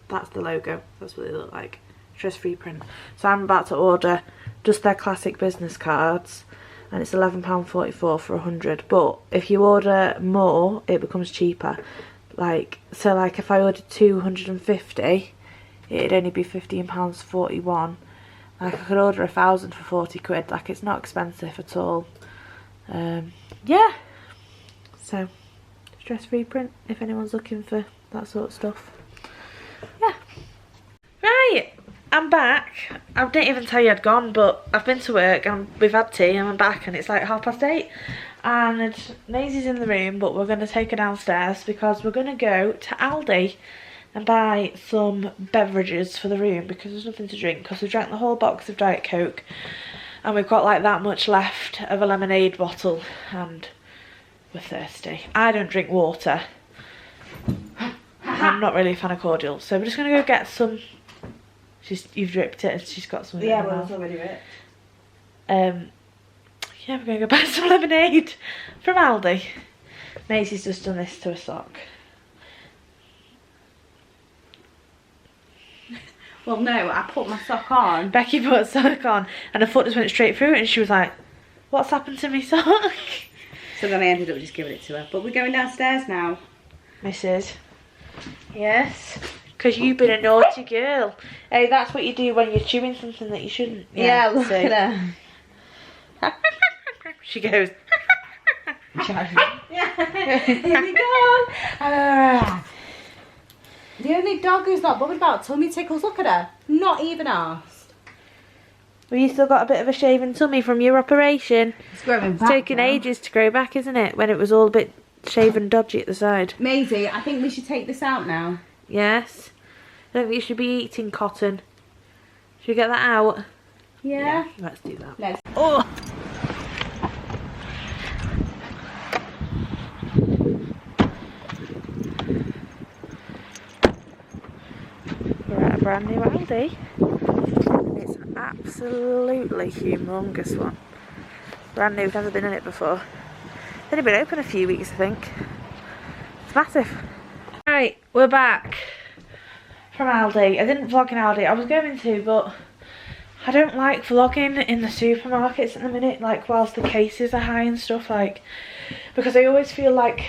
that's the logo, that's what they look like. Stress Free Print. So I'm about to order just their classic business cards, and it's £11.44 for 100, but if you order more it becomes cheaper. So if I ordered 250, it'd only be £15.41. Like, I could order 1,000 for 40 quid. Like, it's not expensive at all. Yeah. So, Stress Free Print, if anyone's looking for that sort of stuff. Yeah. Right, I'm back. I didn't even tell you I'd gone, but I've been to work and we've had tea and I'm back, and it's like 8:30. And Maisie's in the room, but we're going to take her downstairs because we're going to go to Aldi and buy some beverages for the room, because there's nothing to drink, because we drank the whole box of Diet Coke and we've got like that much left of a lemonade bottle and we're thirsty. I don't drink water. I'm not really a fan of cordial, so we're just going to go get some. You've dripped it and she's got some. Yeah, well, it's already ripped. Yeah, we're going to go buy some lemonade from Aldi. Maisie's just done this to a sock. Well, no, I put my sock on. Becky put a sock on and her foot just went straight through it, and she was like, what's happened to me sock? So then I ended up just giving it to her. But we're going downstairs now. Mrs. Yes? Because you've been a naughty girl. Hey, that's what you do when you're chewing something that you shouldn't. Yeah, look at her. She goes. Here we go. The only dog who's not bothered about tummy tickles, look at her. Not even asked. Well, you still got a bit of a shaven tummy from your operation. It's growing back. It's taken now. ages to grow back, isn't it? When it was all a bit shaven dodgy at the side. Maisie, I think we should take this out now. Yes. I don't think you should be eating cotton. Should we get that out? Yeah. Let's do that. Let's. Oh! We're at a brand new Aldi. It's an absolutely humongous one. Brand new, we've never been in it before. It's only been open a few weeks, I think. It's massive. Right, we're back from Aldi. I didn't vlog in Aldi. I was going to, but I don't like vlogging in the supermarkets at the minute, like whilst the cases are high and stuff, like, because I always feel like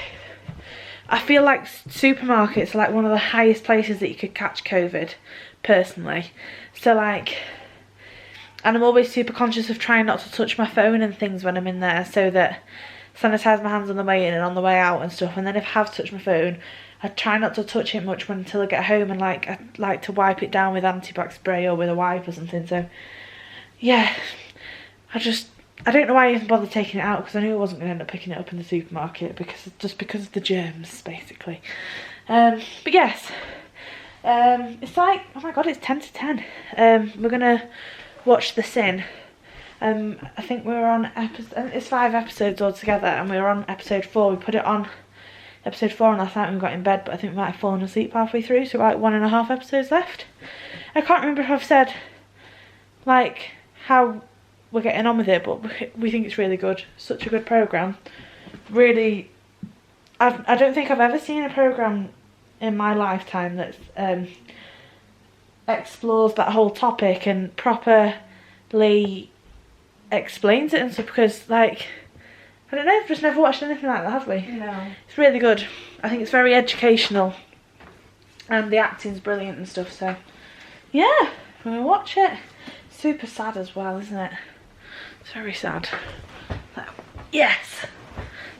supermarkets are like one of the highest places that you could catch COVID, personally. So like, and I'm always super conscious of trying not to touch my phone and things when I'm in there, so that sanitize my hands on the way in and on the way out and stuff. And then if I have touched my phone, I try not to touch it much until I get home, and like I like to wipe it down with antibac spray or with a wipe or something. So yeah, I don't know why I even bothered taking it out, because I knew I wasn't going to end up picking it up in the supermarket because of the germs, basically. But yes, it's like, oh my god, it's 10 to 10. We're gonna watch The Sin. I think we were on it's 5 episodes altogether, and we were on episode 4. We put it on episode 4 on last night when we got in bed, but I think we might have fallen asleep halfway through, so like 1.5 episodes left. I can't remember if I've said like how we're getting on with it, but we think it's really good. Such a good programme. Really, I don't think I've ever seen a programme in my lifetime that explores that whole topic and properly explains it and stuff, because like, I don't know, I've just never watched anything like that, have we? No. It's really good. I think it's very educational and the acting's brilliant and stuff, so yeah, we're gonna watch it. Super sad as well, isn't it? It's very sad. Like, yes!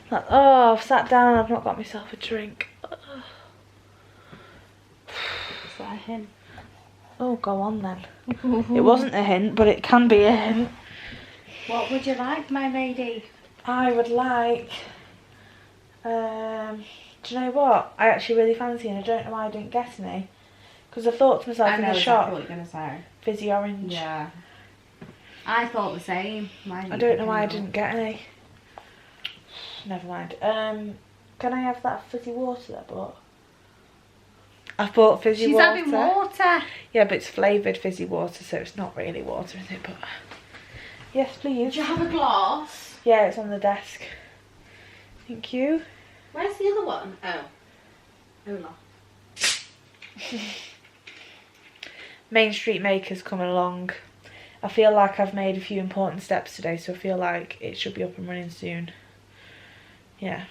Like, oh, I've sat down and I've not got myself a drink. Is that a hint? Oh, go on then. It wasn't a hint, but it can be a hint. What would you like, my lady? I would like, do you know what I actually really fancy, and I don't know why I didn't get any, Because I thought to myself I in know the exactly shop, what you're going to say. fizzy orange. Yeah. I thought the same. I don't know why I didn't get any. Never mind. Can I have that fizzy water that I bought? I've bought fizzy water. She's having water. Yeah, but it's flavoured fizzy water, so it's not really water, is it? But yes, please. Do you have a glass? Yeah, it's on the desk. Thank you. Where's the other one? Oh. Hola. Main Street Maker's coming along. I feel like I've made a few important steps today, so I feel like it should be up and running soon. Yeah.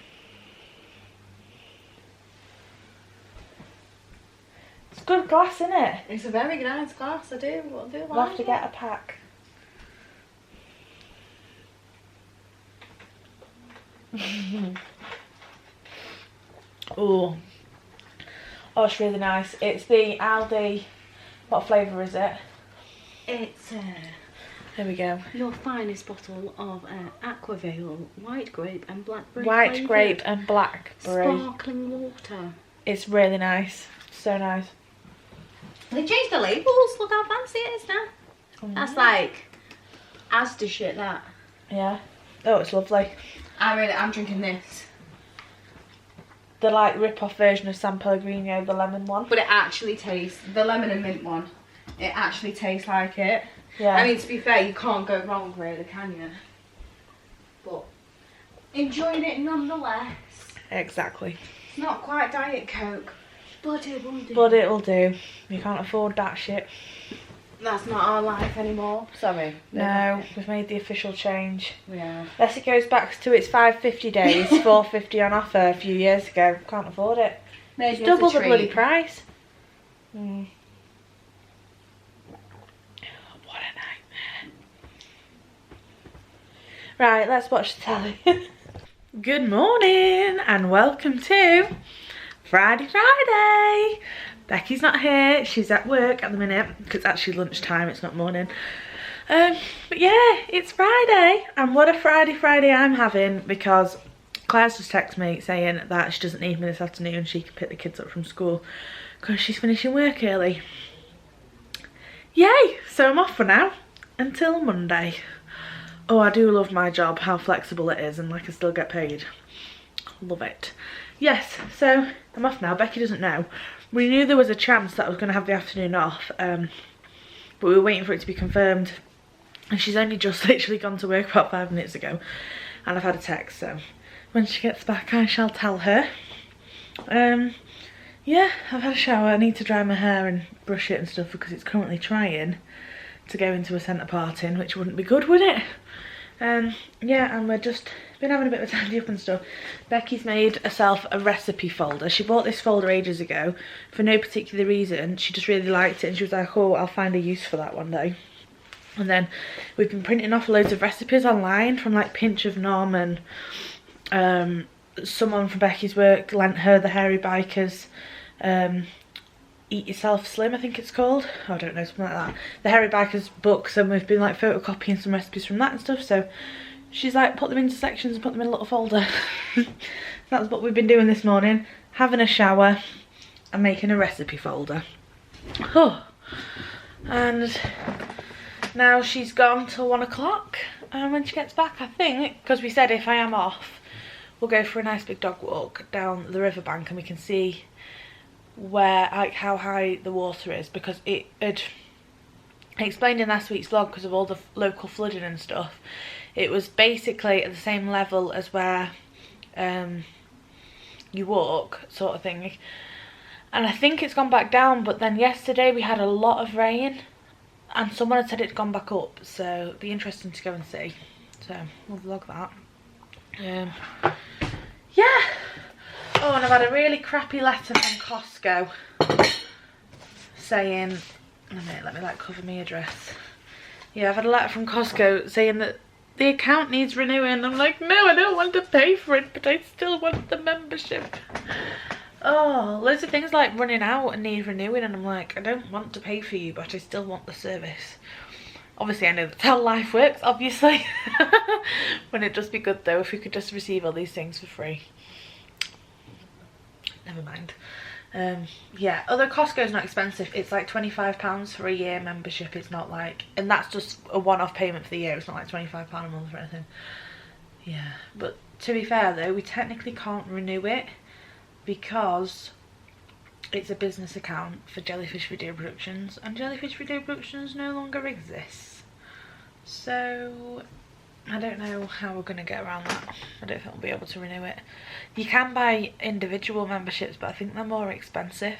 It's good glass, isn't it? It's a very nice glass. I do like We'll have to get a pack. Oh, it's really nice. It's the Aldi. What flavour is it? It's There we go. your finest bottle of Aquavale white grape and blackberry. White flavoured grape and blackberry. sparkling water. It's really nice. So nice. They changed the labels. Look how fancy it is now. That's like Asda shit. That. Yeah. Oh, it's lovely. I'm drinking this. The like rip-off version of San Pellegrino, the lemon one. But it actually tastes, the lemon and mint one, it actually tastes like it. Yeah. I mean, to be fair, you can't go wrong really, can you? But enjoying it nonetheless. Exactly. It's not quite Diet Coke, but it will do. But it'll do. You can't afford that shit. That's not our life anymore. Sorry. No, we've made the official change. Yeah. Unless it goes back to its 550 days, 450 on offer a few years ago. Can't afford it. Maybe It's double it's a the bloody treat. price. What a nightmare. Right, let's watch the telly. Good morning and welcome to Friday. Becky's not here, she's at work at the minute because it's actually lunchtime, it's not morning. But yeah, it's Friday, and what a Friday I'm having, because Claire's just texted me saying that she doesn't need me this afternoon, she can pick the kids up from school because she's finishing work early. Yay! So I'm off for now until Monday. Oh, I do love my job, how flexible it is, and like I still get paid. Love it. Yes, so I'm off now. Becky doesn't know. We knew there was a chance that I was going to have the afternoon off, but we were waiting for it to be confirmed. And she's only just literally gone to work about 5 minutes ago. And I've had a text, so when she gets back I shall tell her. Yeah, I've had a shower. I need to dry my hair and brush it and stuff because it's currently trying to go into a centre parting, which wouldn't be good, would it? Yeah, and we've just been having a bit of a tidy up and stuff. Becky's made herself a recipe folder. She bought this folder ages ago for no particular reason. She just really liked it and she was like, oh, I'll find a use for that one day. And then we've been printing off loads of recipes online from like Pinch of Nom, and someone from Becky's work lent her the Hairy Bikers Eat Yourself Slim, I think it's called. I don't know, something like that. The Hairy Bikers books, and we've been like photocopying some recipes from that and stuff. So she's like, put them into sections and put them in a little folder. That's what we've been doing this morning. Having a shower and making a recipe folder. Oh. And now she's gone till 1 o'clock. And when she gets back, I think, because we said if I am off, we'll go for a nice big dog walk down the riverbank and we can see where, like, how high the water is, because it had explained in last week's vlog, because of all the local flooding and stuff, it was basically at the same level as where you walk, sort of thing. And I think it's gone back down, but then yesterday we had a lot of rain and someone had said it's gone back up, so it'd be interesting to go and see. So we'll vlog that. Yeah. Oh, and I've had a really crappy letter from Costco saying, let me like cover my address. Yeah, I've had a letter from Costco saying that the account needs renewing. I'm like, no, I don't want to pay for it, but I still want the membership. Oh, loads of things like running out and need renewing, and I'm like, I don't want to pay for you, but I still want the service. Obviously, I know that's how life works, obviously. Wouldn't it just be good though if we could just receive all these things for free? never mind. Yeah, other Costco's not expensive. It's like £25 for a year membership. It's not like, and that's just a one-off payment for the year. It's not like £25 a month or anything. Yeah, but to be fair though, we technically can't renew it because it's a business account for Jellyfish Video Productions, and Jellyfish Video Productions no longer exists. So I don't know how we're going to get around that. I don't think we'll be able to renew it. You can buy individual memberships, but I think they're more expensive,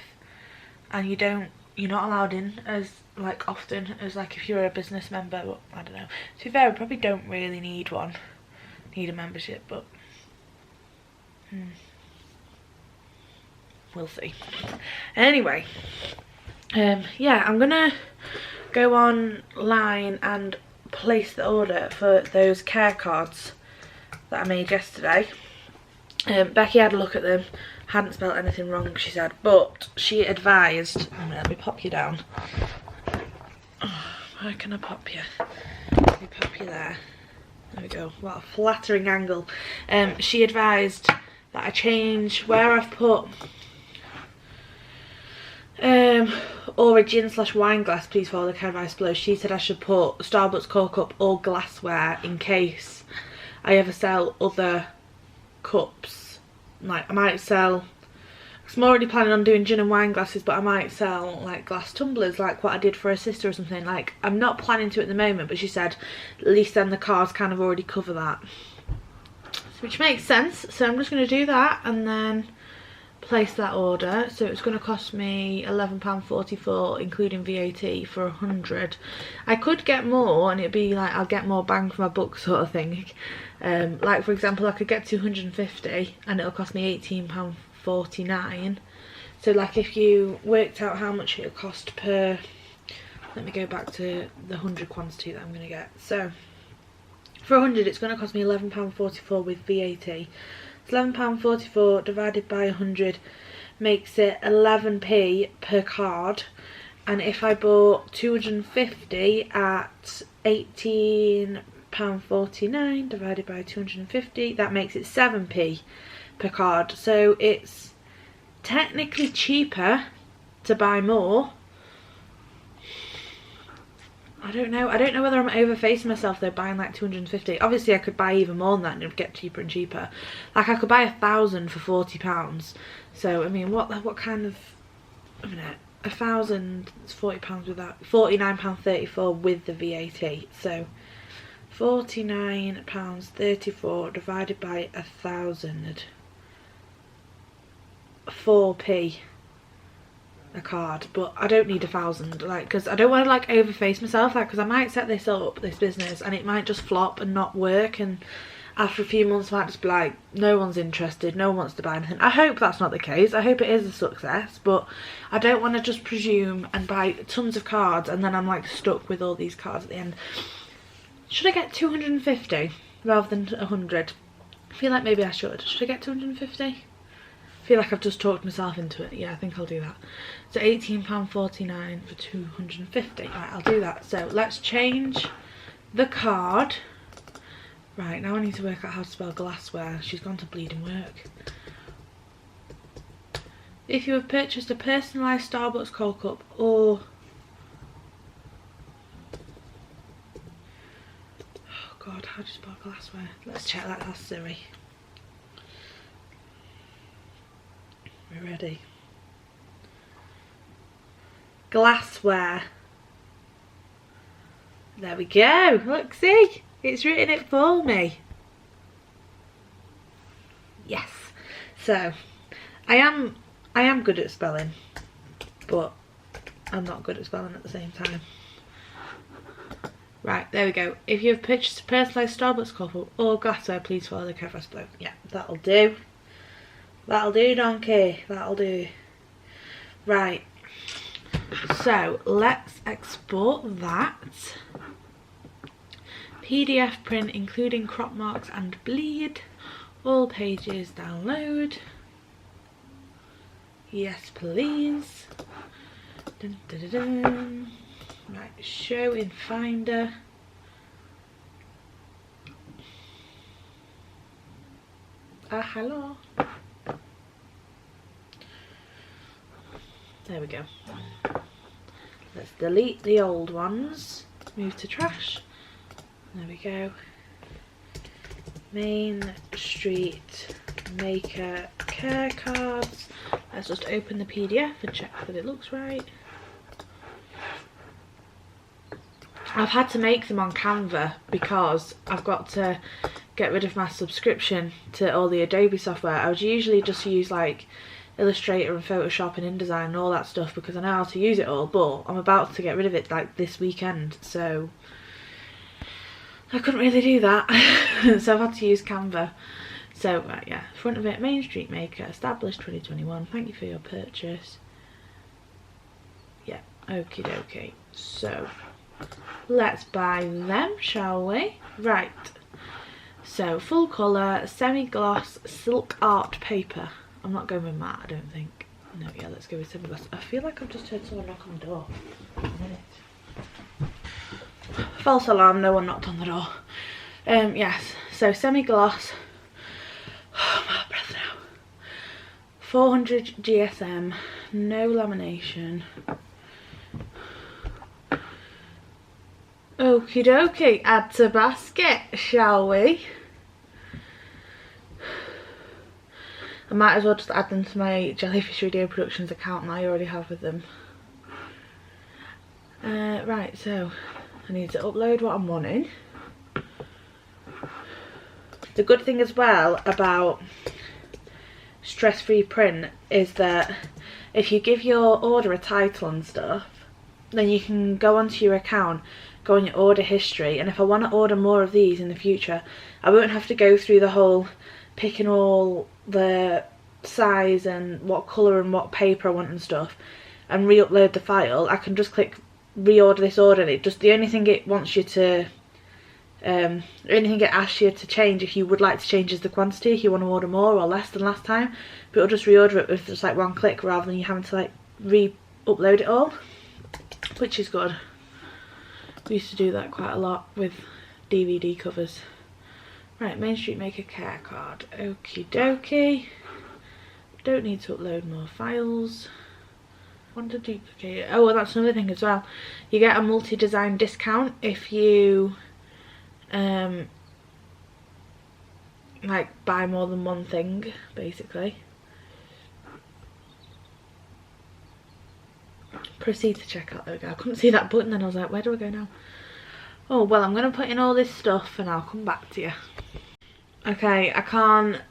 and you're not allowed in as like often as like if you're a business member. But I don't know. To be fair, we probably don't really need a membership, but we'll see. Anyway, yeah, I'm gonna go online and place the order for those care cards that I made yesterday. Becky had a look at them, hadn't spelled anything wrong, she said, but she advised, let me pop you down. Oh, where can I pop you? Let me pop you there. There we go. What a flattering angle. She advised that I change where I've put origin/wine glass, please follow the care advice below. She said I should put Starbucks Coke cup or glassware in case I ever sell other cups. Like I might sell, because I'm already planning on doing gin and wine glasses, but I might sell like glass tumblers like what I did for her sister or something. Like I'm not planning to at the moment, but she said at least then the cards kind of already cover that, which makes sense. So I'm just going to do that and then place that order. So it's going to cost me £11.44 including VAT for 100. I could get more and it'd be like I'll get more bang for my buck sort of thing. Like for example, I could get 250 and it'll cost me £18.49. So like if you worked out how much it'll cost per, let me go back to the 100 quantity that I'm going to get. So for 100 it's going to cost me £11.44 with VAT. £11.44 divided by 100 makes it 11p per card, and if I bought 250 at £18.49 divided by 250, that makes it 7p per card. So it's technically cheaper to buy more. I don't know whether I'm overfacing myself though, buying like 250. Obviously I could buy even more than that and it would get cheaper and cheaper. Like I could buy 1,000 for £40. So I mean, what kind of, a minute, 1,000 is £40 with that, £49.34 with the VAT. So £49.34 divided by 1,000, 4p a card. But I don't need 1,000, like, because I don't want to like overface myself, like, because I might set this business and it might just flop and not work, and after a few months I might just be like, no one's interested, no one wants to buy anything. I hope that's not the case. I hope it is a success, but I don't want to just presume and buy tons of cards and then I'm like stuck with all these cards at the end. Should I get 250 rather than 100? I feel like maybe I should. Should I get 250? I feel like I've just talked myself into it. Yeah, I think I'll do that. So £18.49 for 250. Right, I'll do that. So let's change the card. Right, now I need to work out how to spell glassware. She's gone to bleeding work. If you have purchased a personalised Starbucks Coke cup or... Oh God, how do you spell glassware? Let's check that. That's Siri. We're ready. Glassware. There we go. Look, see? It's written it for me. Yes. So, I am good at spelling, but I'm not good at spelling at the same time. Right, there we go. If you have purchased a personalised Starbucks cup or glassware, please follow the care below. Yeah, that'll do. That'll do, donkey. That'll do. Right. So, let's export that. PDF print including crop marks and bleed. All pages download. Yes, please. Dun, dun, dun, dun. Right, show in Finder. Hello. There we go. Let's delete the old ones. Move to trash. There we go. Main Street Maker care cards. Let's just open the PDF and check that it looks right. I've had to make them on Canva because I've got to get rid of my subscription to all the Adobe software. I would usually just use like Illustrator and Photoshop and InDesign and all that stuff because I know how to use it all, but I'm about to get rid of it like this weekend, so I couldn't really do that. So I've had to use Canva. So right, yeah, front of it, Main Street Maker, established 2021, thank you for your purchase. Yeah, okie dokie. So let's buy them, shall we? Right, so full colour, semi-gloss, silk art paper. I'm not going with matte, I don't think. No, yeah, let's go with semi-gloss. I feel like I've just heard someone knock on the door. A minute. False alarm, no one knocked on the door. Yes, so semi-gloss. Oh, I'm out of breath now. 400 GSM, no lamination. Okie dokie, add to basket, shall we? I might as well just add them to my Jellyfish Video Productions account that I already have with them. Right, so I need to upload what I'm wanting. The good thing as well about stress-free print is that if you give your order a title and stuff, then you can go onto your account, go on your order history, and if I want to order more of these in the future, I won't have to go through the whole picking all the size and what colour and what paper I want and stuff and re-upload the file. I can just click reorder this order. It just, the only thing it wants you to the only thing it asks you to change if you would like to change is the quantity, if you want to order more or less than last time, but it'll just reorder it with just like one click rather than you having to like re-upload it all, which is good. We used to do that quite a lot with DVD covers. Right, Main Street Maker care card. Okie dokie. Don't need to upload more files. Want to duplicate it. Oh, well, that's another thing as well. You get a multi-design discount if you like buy more than one thing, basically. Proceed to checkout. There we go. I couldn't see that button then. I was like, where do I go now? Oh, well, I'm going to put in all this stuff and I'll come back to you. Okay, I can't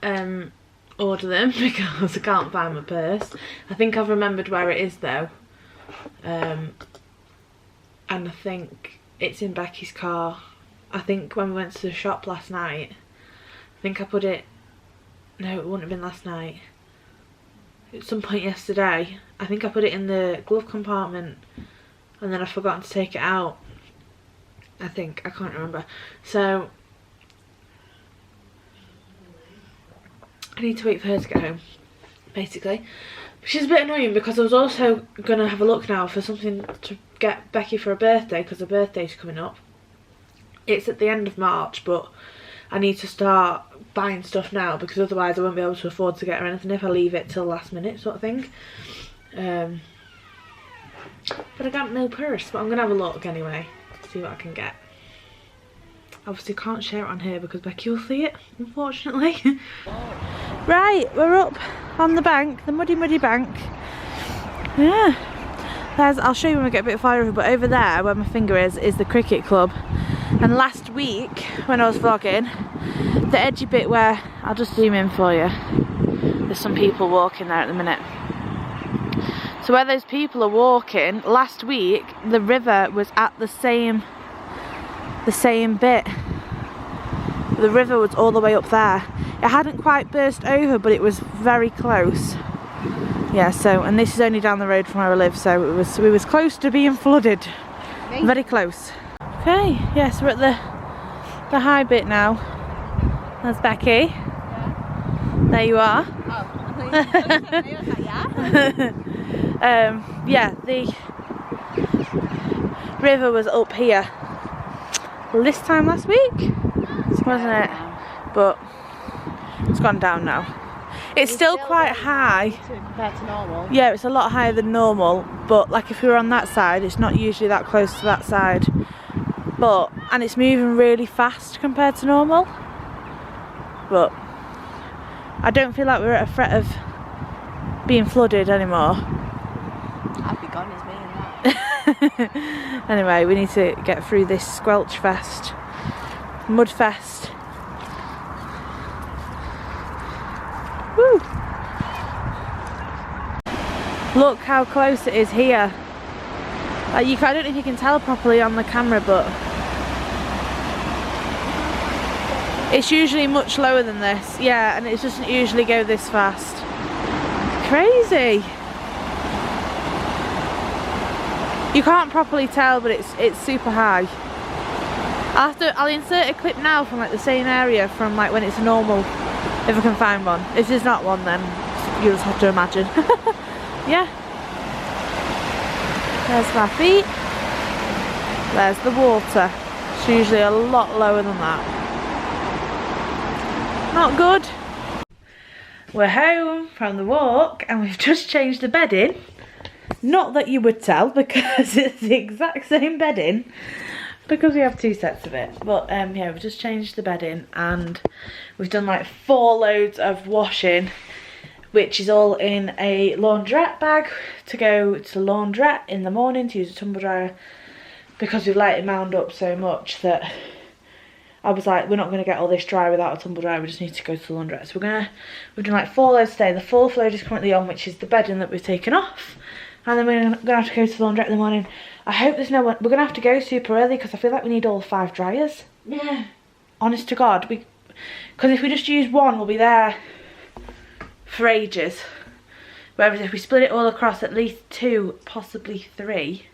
order them because I can't find my purse. I think I've remembered where it is though. And I think it's in Becky's car. I think when we went to the shop last night, I think I put it, no, it wouldn't have been last night. At some point yesterday, I think I put it in the glove compartment and then I've forgotten to take it out. I think, I can't remember. So I need to wait for her to get home, basically. Which is a bit annoying because I was also going to have a look now for something to get Becky for her birthday because her birthday's coming up. It's at the end of March, but I need to start buying stuff now because otherwise I won't be able to afford to get her anything if I leave it till last minute sort of thing. But I got no purse, but I'm going to have a look anyway, see what I can get. Obviously can't share it on here because Becky will see it, unfortunately. Right, we're up on the bank, the muddy bank. Yeah, I'll show you when we get a bit farther over, but over there where my finger is the cricket club. And last week when I was vlogging, the edgy bit where, I'll just zoom in for you, there's some people walking there at the minute. So where those people are walking, last week the river was at the same bit. The river was all the way up there. It hadn't quite burst over, but it was very close. Yeah, so, and this is only down the road from where I live, so we was close to being flooded. Very close. Okay, yes, we're at the high bit now. There's Becky. Yeah. There you are. Oh, yeah. Yeah, the river was up here this time last week, wasn't it? But it's gone down now. It's still quite high. Compared to normal. Yeah, it's a lot higher than normal, but like if we were on that side, it's not usually that close to that side. And it's moving really fast compared to normal. But I don't feel like we're at a threat of being flooded anymore. I'd be gone as me and that. Anyway, we need to get through this squelch fest, mud fest. Woo! Look how close it is here. I don't know if you can tell properly on the camera, but it's usually much lower than this. Yeah, and it doesn't usually go this fast. Crazy. You can't properly tell, but it's super high. I'll insert a clip now from like the same area from like when it's normal, if I can find one. If there's not one, then you'll just have to imagine. Yeah. There's my feet. There's the water. It's usually a lot lower than that. Not good. We're home from the walk and we've just changed the bedding. Not that you would tell, because it's the exact same bedding, because we have two sets of it. But yeah, we've just changed the bedding and we've done like 4 loads of washing, which is all in a laundrette bag to go to the laundrette in the morning to use a tumble dryer, because we've let it mound up so much that I was like, we're not going to get all this dry without a tumble dryer, we just need to go to the laundrette. So we've done like 4 loads today. The 4th load is currently on, which is the bedding that we've taken off. And then we're going to have to go to the laundrette in the morning. I hope there's no one. We're going to have to go super early because I feel like we need all 5 dryers. Yeah. Honest to God. Because if we just use one, we'll be there for ages. Whereas if we split it all across at least 2, possibly 3.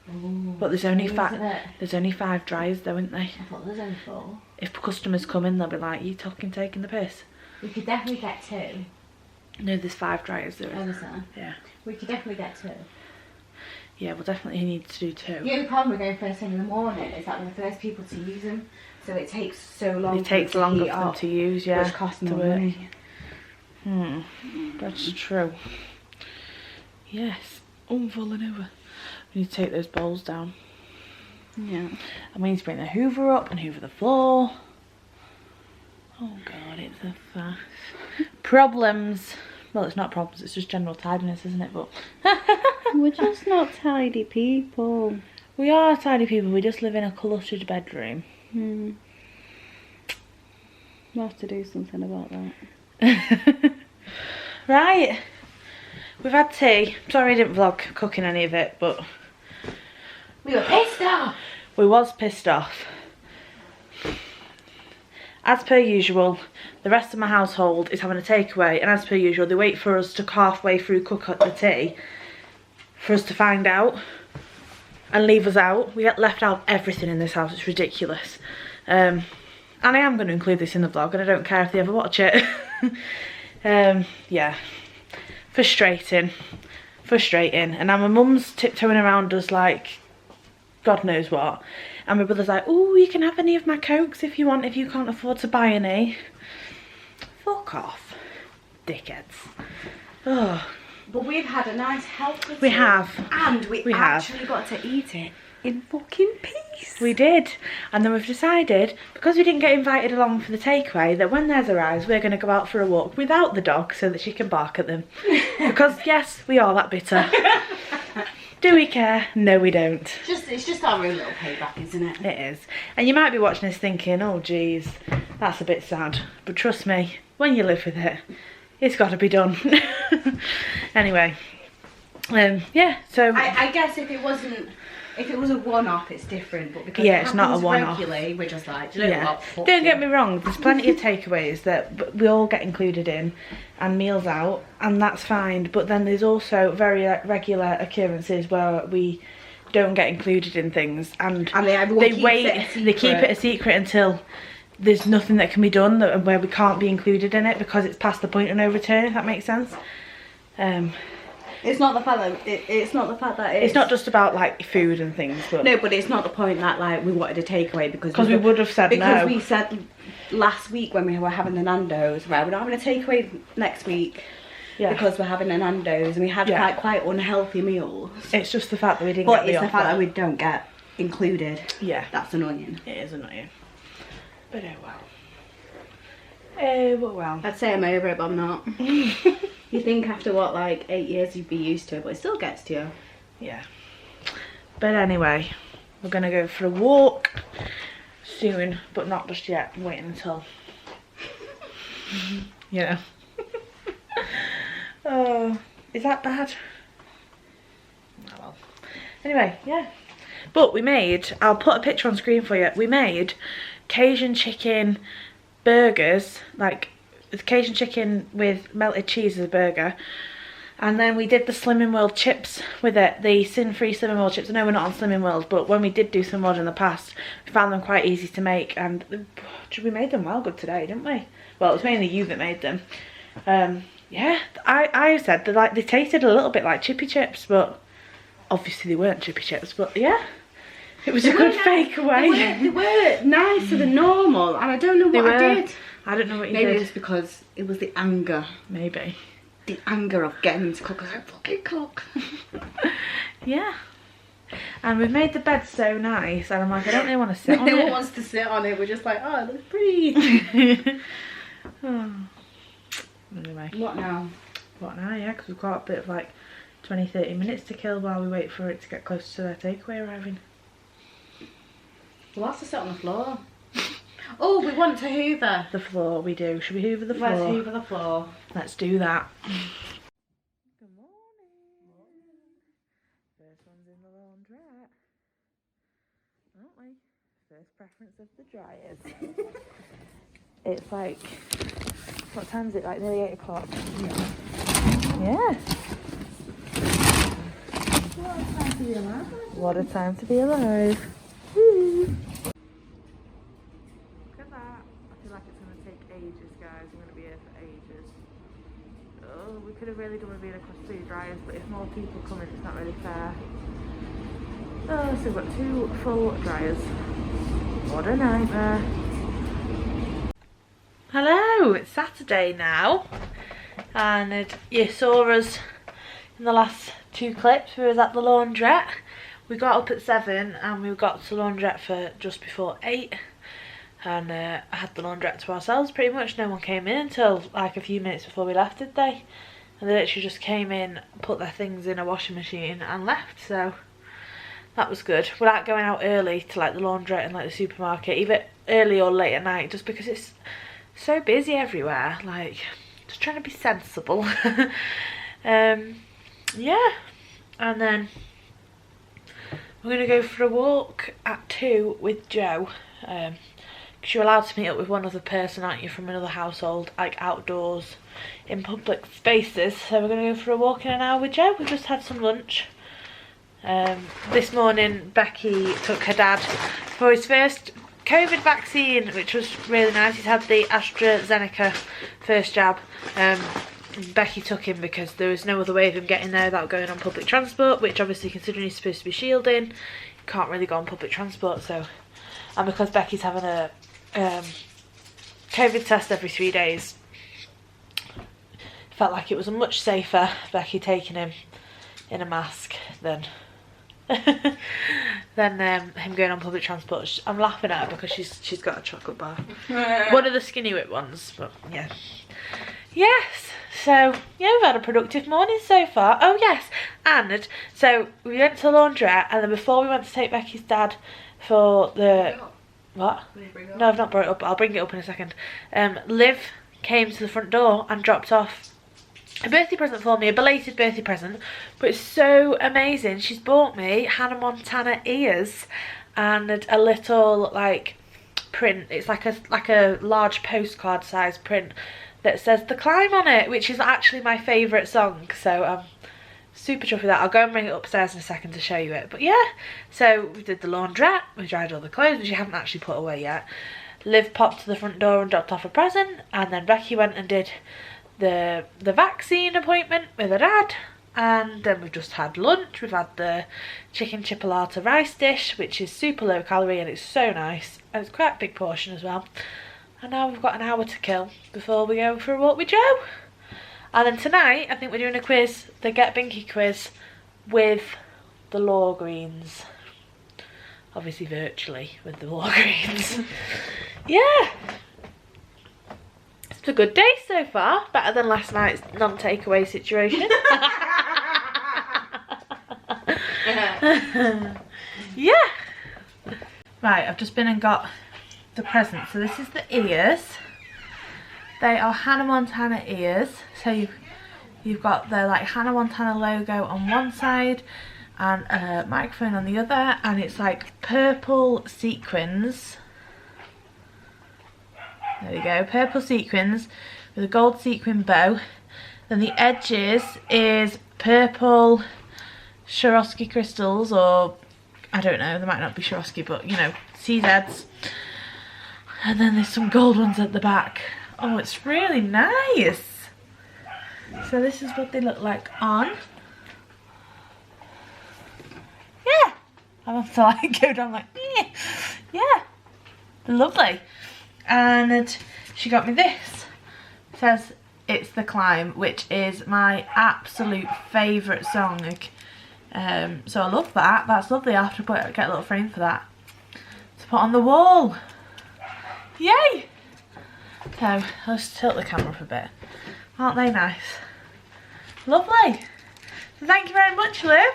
Ooh, but there's only 5. Isn't it? There's only 5 dryers though, isn't there? I thought there was only 4. If customers come in, they'll be like, you taking the piss? We could definitely get 2. No, there's 5 dryers there. Oh, is there? Yeah. We could definitely get 2. Yeah, we'll definitely need to do 2. The only problem with going first thing in the morning is that we're the first people to use them, so it takes so long. It takes longer for them to use, yeah. Which costs to more work. money. That's true. Yes. Oh, I'm falling over. We need to take those bowls down. Yeah. And we need to bring the hoover up and hoover the floor. Oh god, it's a faff. Problems. Well, it's not problems, it's just general tidiness, isn't it? But We're just not tidy people. we are tidy people, we just live in a cluttered bedroom. We'll have to do something about that. Right. We've had tea. Sorry I didn't vlog cooking any of it, but We were pissed off. we was pissed off. As per usual, the rest of my household is having a takeaway, and as per usual, they wait for us to halfway through cook the tea for us to find out and leave us out. We get left out everything in this house, it's ridiculous. And I am going to include this in the vlog, and I don't care if they ever watch it. Yeah, frustrating. And now my mum's tiptoeing around us like God knows what. And my brother's like, oh, you can have any of my Cokes if you want, if you can't afford to buy any. Fuck off, dickheads. Oh. But we've had a nice healthy tea. We have. And we have. actually got to eat it in fucking peace. We did. And then we've decided, because we didn't get invited along for the takeaway, that when theirs arrives, we're going to go out for a walk without the dog so that she can bark at them. Because, yes, we are that bitter. Do we care? No, we don't. It's just our own little payback, isn't it? It is. And you might be watching this thinking, oh, geez, that's a bit sad. But trust me, when you live with it, it's got to be done. Anyway, yeah, so... I guess if it was a one-off, it's different, but because yeah, it it's not a happens one-off. regularly, we're just like, do you know Yeah. what? Fuck Don't you. get me wrong, there's plenty of takeaways that we all get included in, and meals out, and that's fine. But then there's also very regular occurrences where we don't get included in things, and they keep it a secret until there's nothing that can be done where we can't be included in it because it's past the point of no return, if that makes sense. It's not the fact that it's not the fact that It's not just about like food and things, but no, but it's not the point that like we wanted a takeaway because we would have said because no. we said last week when we were having the Nando's, right, we're not having a takeaway next week because we're having the Nando's and we had quite unhealthy meals. It's just the fact that we didn't but get the it's offer. the fact that we don't get included. Yeah, that's annoying. it is annoying, but oh well. Oh well. I'd say I'm over it, but I'm not. You think after what, like 8 years you'd be used to it, but it still gets to you. Yeah. But anyway, we're gonna go for a walk soon, but not just yet. I'm waiting until you know. Oh, is that bad? Oh well. Anyway, yeah. But we made, I'll put a picture on screen for you. We made Cajun chicken burgers, like Cajun chicken with melted cheese as a burger, and then we did the Slimming World chips with it, the sin-free Slimming World chips. I know we're not on Slimming World, but when we did do Slimming World in the past, we found them quite easy to make, and we made them well good today, didn't we? Well, it was mainly you that made them. Yeah, I said that like they tasted a little bit like chippy chips, but obviously they weren't chippy chips, but yeah. It was a good fake away. They were nicer than normal, and I don't know what I did. I don't know what you did. Maybe did. it was because it was the anger. Maybe. The anger of getting them to cook. I was like, fucking cook. Yeah. And we've made the bed so nice, and I'm like, I don't really want to sit on it. No one wants to sit on it. We're just like, oh, it looks pretty. Oh. Anyway. What now? What now, yeah, because we've got a bit of like 20-30 minutes to kill while we wait for it to get closer to their takeaway arriving. We'll have to sit on the floor. Oh, we want to hoover. The floor, we do. Should we hoover the floor? Let's hoover the floor. Let's do that. Good morning. First one's in the laundrette. Aren't we? First preference of the dryers. It's like, what time is it? Like nearly 8 o'clock. Yeah. What a time to be alive. What a time to be alive. Woo. Look at that. I feel like it's going to take ages, guys. I'm going to be here for ages. Oh, we could have really done with being across 3 dryers, but if more people come in, it's not really fair. Oh, so we've got 2 full dryers. What a nightmare. Hello, it's Saturday now, and you saw us in the last 2 clips. We was at the laundrette. We got up at 7 and we got to the laundrette for just before 8, and I had the laundrette to ourselves pretty much. No one came in until like a few minutes before we left, did they? And they literally just came in, put their things in a washing machine and left, so that was good. Without going out early to like the laundrette and like the supermarket, either early or late at night, just because it's so busy everywhere. Like, just trying to be sensible. Yeah, and then we're going to go for a walk at 2 with Joe, because you're allowed to meet up with one other person, aren't you, from another household, like outdoors in public spaces. So we're going to go for a walk in an hour with Joe. We've just had some lunch. This morning Becky took her dad for his first COVID vaccine, which was really nice. He's had the AstraZeneca first jab. Becky took him because there was no other way of him getting there without going on public transport, which obviously, considering he's supposed to be shielding, you can't really go on public transport. So, and because Becky's having a COVID test every 3 days, felt like it was much safer Becky taking him in a mask than him going on public transport. I'm laughing at her because she's got a chocolate bar. One of the skinny whip ones, but yeah. Yes, so yeah, we've had a productive morning so far. Oh yes, and so we went to the laundrette, and then before we went to take Becky's dad for the what? No, I've not brought it up. I'll bring it up in a second. Liv came to the front door and dropped off a birthday present for me, a belated birthday present, but it's so amazing. She's bought me Hannah Montana ears and a little like print. It's like a large postcard size print that says The Climb on it, which is actually my favourite song, so I'm super chuffed with that. I'll go and bring it upstairs in a second to show you it. But yeah, so we did the laundrette, we dried all the clothes, which you haven't actually put away yet. Liv popped to the front door and dropped off a present, and then Becky went and did the vaccine appointment with her dad, And then we've just had lunch. We've had the chicken chipolata rice dish, which is super low calorie and it's so nice. And it's quite a big portion as well. And now we've got an hour to kill before we go for a walk with Joe. And then tonight, I think we're doing a quiz, the Get Binky quiz, with the Law Greens. Obviously virtually with the Law Greens. Yeah. It's a good day so far. Better than last night's non-takeaway situation. Yeah. Right, I've just been and got the present. So this is the ears. They are Hannah Montana ears. So you've got the like Hannah Montana logo on one side and a microphone on the other, and it's like purple sequins. There we go, purple sequins with a gold sequin bow. Then the edges is purple Swarovski crystals, or I don't know, they might not be Swarovski, but you know, CZs. And then there's some gold ones at the back. Oh, it's really nice. So this is what they look like on. Yeah. I have to like go down like, yeah. They're lovely. And she got me this. It says It's the Climb, which is my absolute favourite song. So I love that. That's lovely. I'll have to get a little frame for that to put on the wall. Yay! So let's tilt the camera up a bit. Aren't they nice? Lovely. So thank you very much, Liv.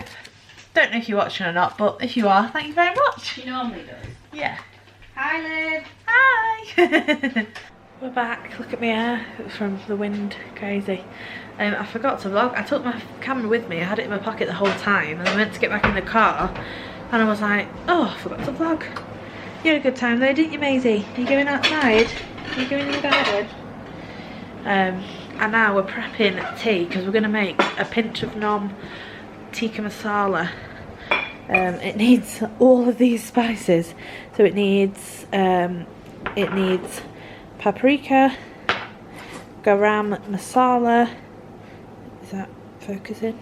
Don't know if you're watching or not, but if you are, thank you very much. She normally does. Yeah. Hi, Liv. Hi. We're back. Look at my hair from the wind. Crazy. I forgot to vlog. I took my camera with me. I had it in my pocket the whole time, and I went to get back in the car, and I was like, oh, I forgot to vlog. You had a good time though, didn't you, Maisie? Are you going outside? Are you going in the garden? And now we're prepping tea because we're going to make a pinch of nom tikka masala. It needs all of these spices. So it needs paprika, garam masala. Is that focusing?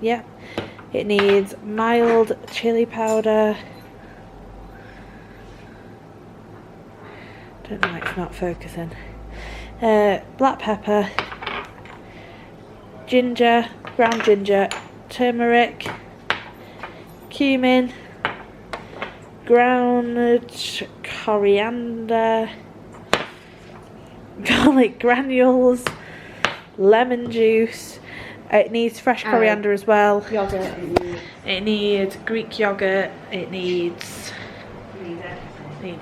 Yeah. It needs mild chili powder. Don't know why it's not focusing. Black pepper, ginger, ground ginger, turmeric, cumin, ground coriander, garlic granules, lemon juice. It needs fresh coriander as well. Yogurt. It needs Greek yogurt. It needs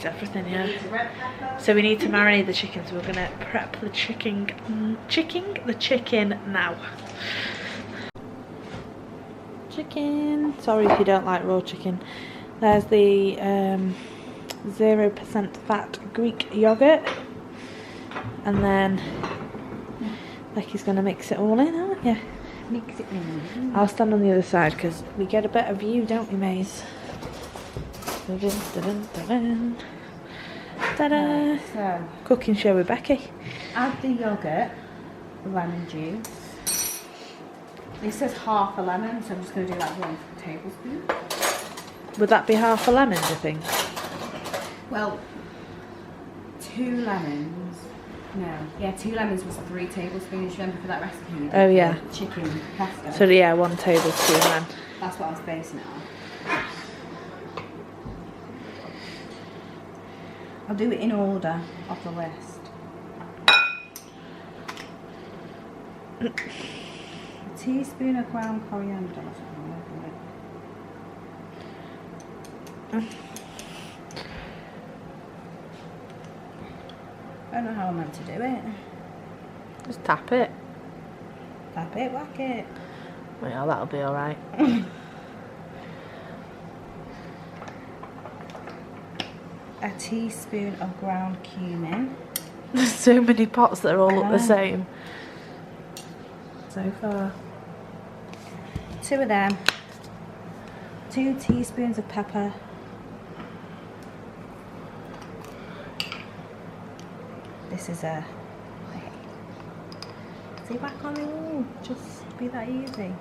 everything, yeah. So we need to marinate the chicken, so we're gonna prep the chicken now. Chicken. Sorry if you don't like raw chicken. There's the 0% fat Greek yogurt, and then Becky's gonna mix it all in, aren't you? Mix it in. I'll stand on the other side because we get a better view, don't we, Maze? Ta-da! So, Cooking show with Becky. add the yogurt, the lemon juice. It says half a lemon, so I'm just going to do like 1 tablespoon. Would that be half a lemon, do you think? Well, 2 lemons. No, yeah, 2 lemons was 3 tablespoons. Remember for that recipe? We did Oh, yeah. the chicken pesto. So yeah, 1 tablespoon then. That's what I was basing it on. I'll do it in order of the list. A teaspoon of ground coriander. I don't know how I'm meant to do it. Just tap it. Tap it, whack it. Yeah, that'll be alright. A teaspoon of ground cumin. There's so many pots that all look the same. So far. 2 of them. 2 teaspoons of pepper. This is a See, back on the wall. Just be that easy.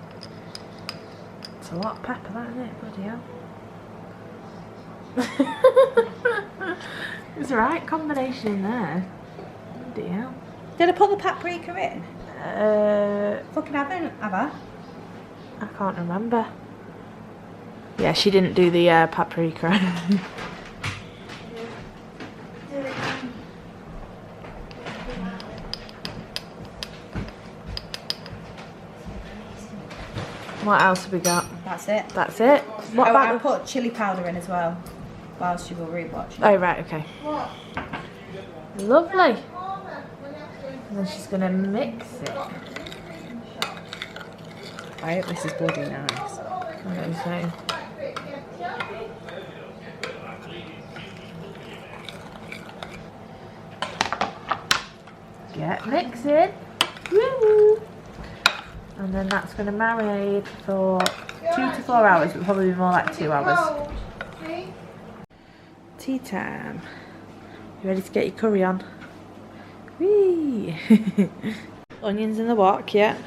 It's a lot of pepper, that, isn't it? Bloody hell. It's the right combination in there. Bloody hell. Did I put the paprika in? Fucking haven't, have I? I can't remember. Yeah, she didn't do the paprika. What else have we got? That's it. That's it. What I about put chilli powder in as well, whilst you were rewatching. Oh, right, okay. Lovely. And then she's going to mix it. I hope this is bloody nice. I know what you're saying. Get mixing. Woo! And then that's going to marinate for 2 to 4 hours, but probably more like 2 hours. Tea time. You ready to get your curry on? Whee! Onions in the wok, yeah.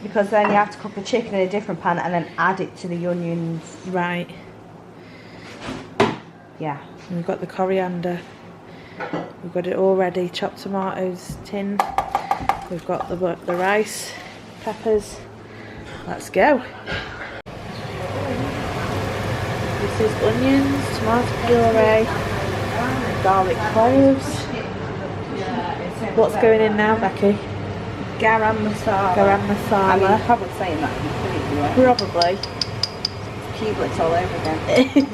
Because then you have to cook the chicken in a different pan and then add it to the onions. Right. Yeah. And we've got the coriander. We've got it all ready. Chopped tomatoes tin. We've got the rice, peppers. Let's go. This is onions, tomato puree, garlic cloves. What's going in now, Becky? Garam masala. Garam I masala. mean, probably saying that completely right. Probably. Cublets all over again.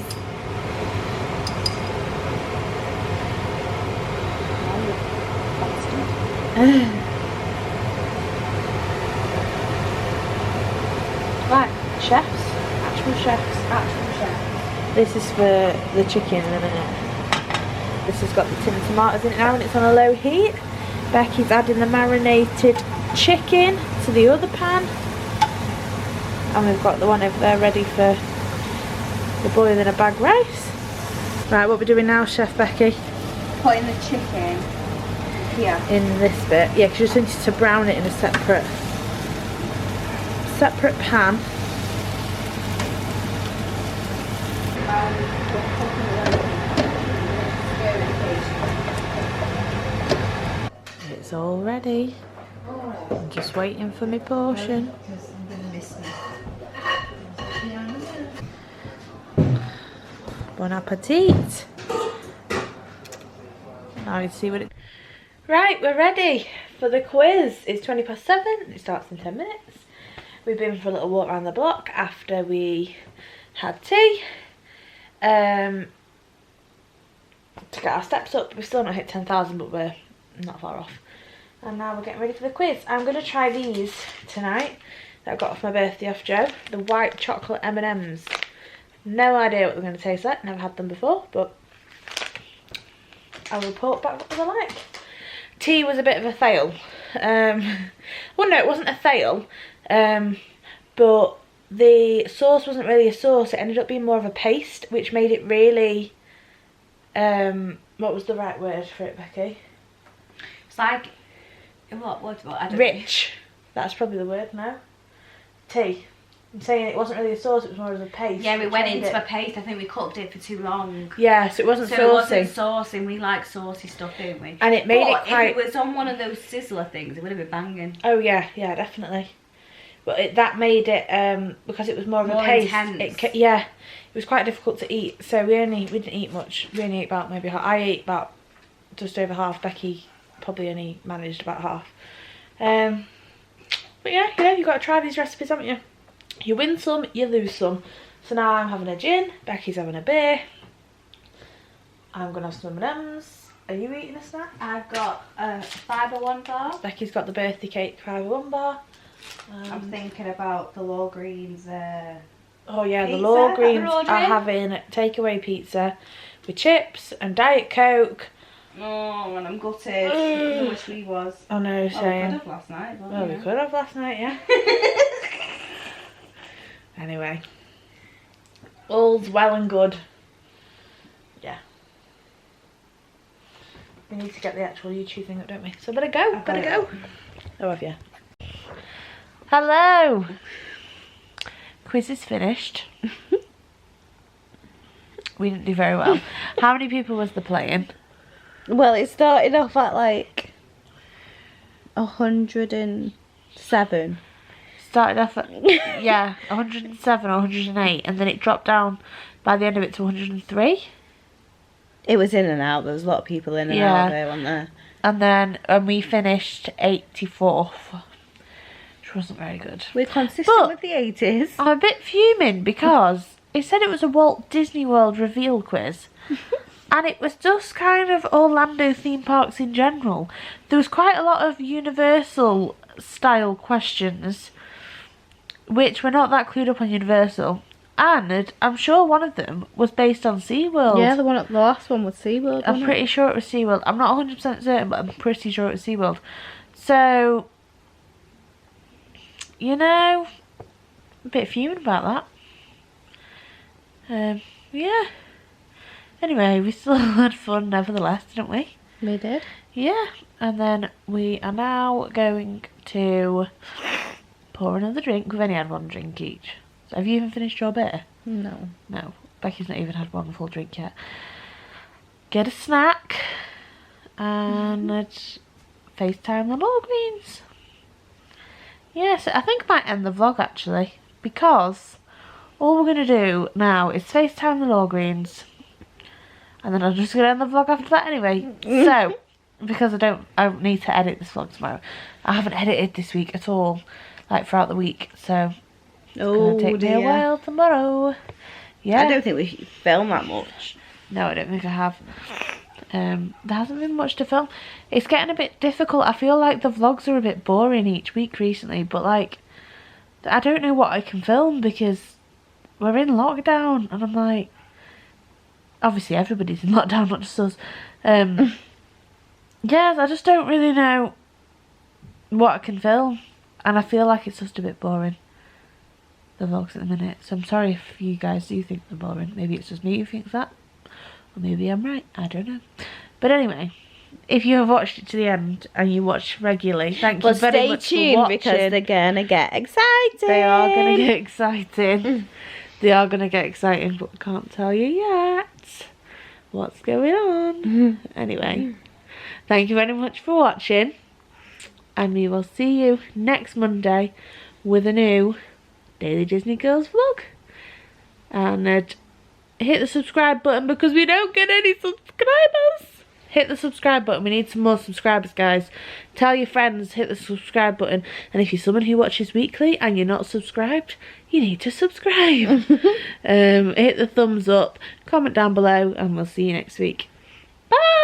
Right, chefs. Actual chefs. This is for the chicken in a minute. This has got the tin tomatoes in it now and it's on a low heat. Becky's adding the marinated chicken to the other pan. And we've got the one over there ready for the boiling a bag rice. Right, what we're doing now, Chef Becky? Putting the chicken here. In this bit. Yeah, because you just wanted to brown it in a separate pan. It's all ready. I'm just waiting for my portion. Bon appetit. Now we see what it... Right, we're ready for the quiz. It's 7:20. It starts in 10 minutes. We've been for a little walk around the block after we had tea. To get our steps up. We've still not hit 10,000, but we're not far off. And now we're getting ready for the quiz. I'm going to try these tonight that I got off my birthday off Joe. The white chocolate M&Ms. No idea what they're going to taste like. Never had them before, but I'll report back what they're like. Tea was a bit of a fail. Well, no, it wasn't a fail. But the sauce wasn't really a sauce. It ended up being more of a paste, which made it really... what was the right word for it, Becky? It's like... What? I don't Rich. That's probably the word now. Tea. I'm saying it wasn't really a sauce, it was more of a paste. Yeah, we which went made into it... a paste. I think we cooked it for too long. Yeah, so it wasn't saucy. It wasn't saucy. We like saucy stuff, don't we? And it made it quite... if it was on one of those sizzler things, it would have been banging. Oh yeah, yeah, definitely. But that made it, because it was more of a paste. Intense. Yeah, it was quite difficult to eat. So we didn't eat much. We only ate about maybe half. I ate about just over half. Becky probably only managed about half. But yeah, you know, you've got to try these recipes, haven't you? You win some, you lose some. So now I'm having a gin, Becky's having a beer. I'm going to have some M&Ms. Are you eating a snack? I've got a Fibre One bar. Becky's got the birthday cake Fibre One bar. I'm thinking about the Walgreens oh yeah, the pizza Walgreens that we're are having takeaway pizza with chips and Diet Coke. Oh, and I'm gutted. I wish we was. I know, we saying. could have last night. Well, we could have last night, yeah. Anyway, all's well and good. Yeah. We need to get the actual YouTube thing up, don't we? So better go. Oh, have you? Hello! Quiz is finished. We didn't do very well. How many people was there playing? Well, it started off at like 107. Started off at, yeah, 107 or 108, and then it dropped down by the end of it to 103. It was in and out. There was a lot of people in and out there, weren't there? And then we finished 84th, which wasn't very good. We're consistent with the 80s. I'm a bit fuming because it said it was a Walt Disney World reveal quiz. And it was just kind of Orlando theme parks in general. There was quite a lot of Universal style questions, which we're not that clued up on Universal. And I'm sure one of them was based on SeaWorld. Yeah, the last one was SeaWorld. I'm pretty sure it was SeaWorld. I'm not 100% certain, but I'm pretty sure it was SeaWorld. So, you know, a bit fuming about that. Yeah. Anyway, we still had fun nevertheless, didn't we? We did. Yeah. And then we are now going to pour another drink. We've only had one drink each. So have you even finished your beer? No. No. Becky's not even had one full drink yet. Get a snack. And FaceTime the Walgreens. Yes, I think I might end the vlog actually. Because all we're going to do now is FaceTime the Walgreens. And then I'm just going to end the vlog after that anyway. So, because I don't need to edit this vlog tomorrow. I haven't edited this week at all. Like throughout the week. So, it's going to take me a while tomorrow. Yeah. I don't think we film that much. No, I don't think I have. There hasn't been much to film. It's getting a bit difficult. I feel like the vlogs are a bit boring each week recently. But like, I don't know what I can film because we're in lockdown. And I'm like, obviously everybody's in lockdown, not just us. Yes, I just don't really know what I can film. And I feel like it's just a bit boring, the vlogs at the minute. So I'm sorry if you guys do think they're boring. Maybe it's just me who thinks that. Or maybe I'm right. I don't know. But anyway, if you have watched it to the end and you watch regularly, thank you very much for watching. Stay tuned because they're going to get exciting. They are going to get exciting. They are going to get exciting, but I can't tell you yet what's going on. Anyway, thank you very much for watching. And we will see you next Monday with a new Daily Disney Girls vlog. And hit the subscribe button because we don't get any subscribers. Hit the subscribe button. We need some more subscribers, guys. Tell your friends, hit the subscribe button. And if you're someone who watches weekly and you're not subscribed, you need to subscribe. Hit the thumbs up, comment down below, and we'll see you next week. Bye!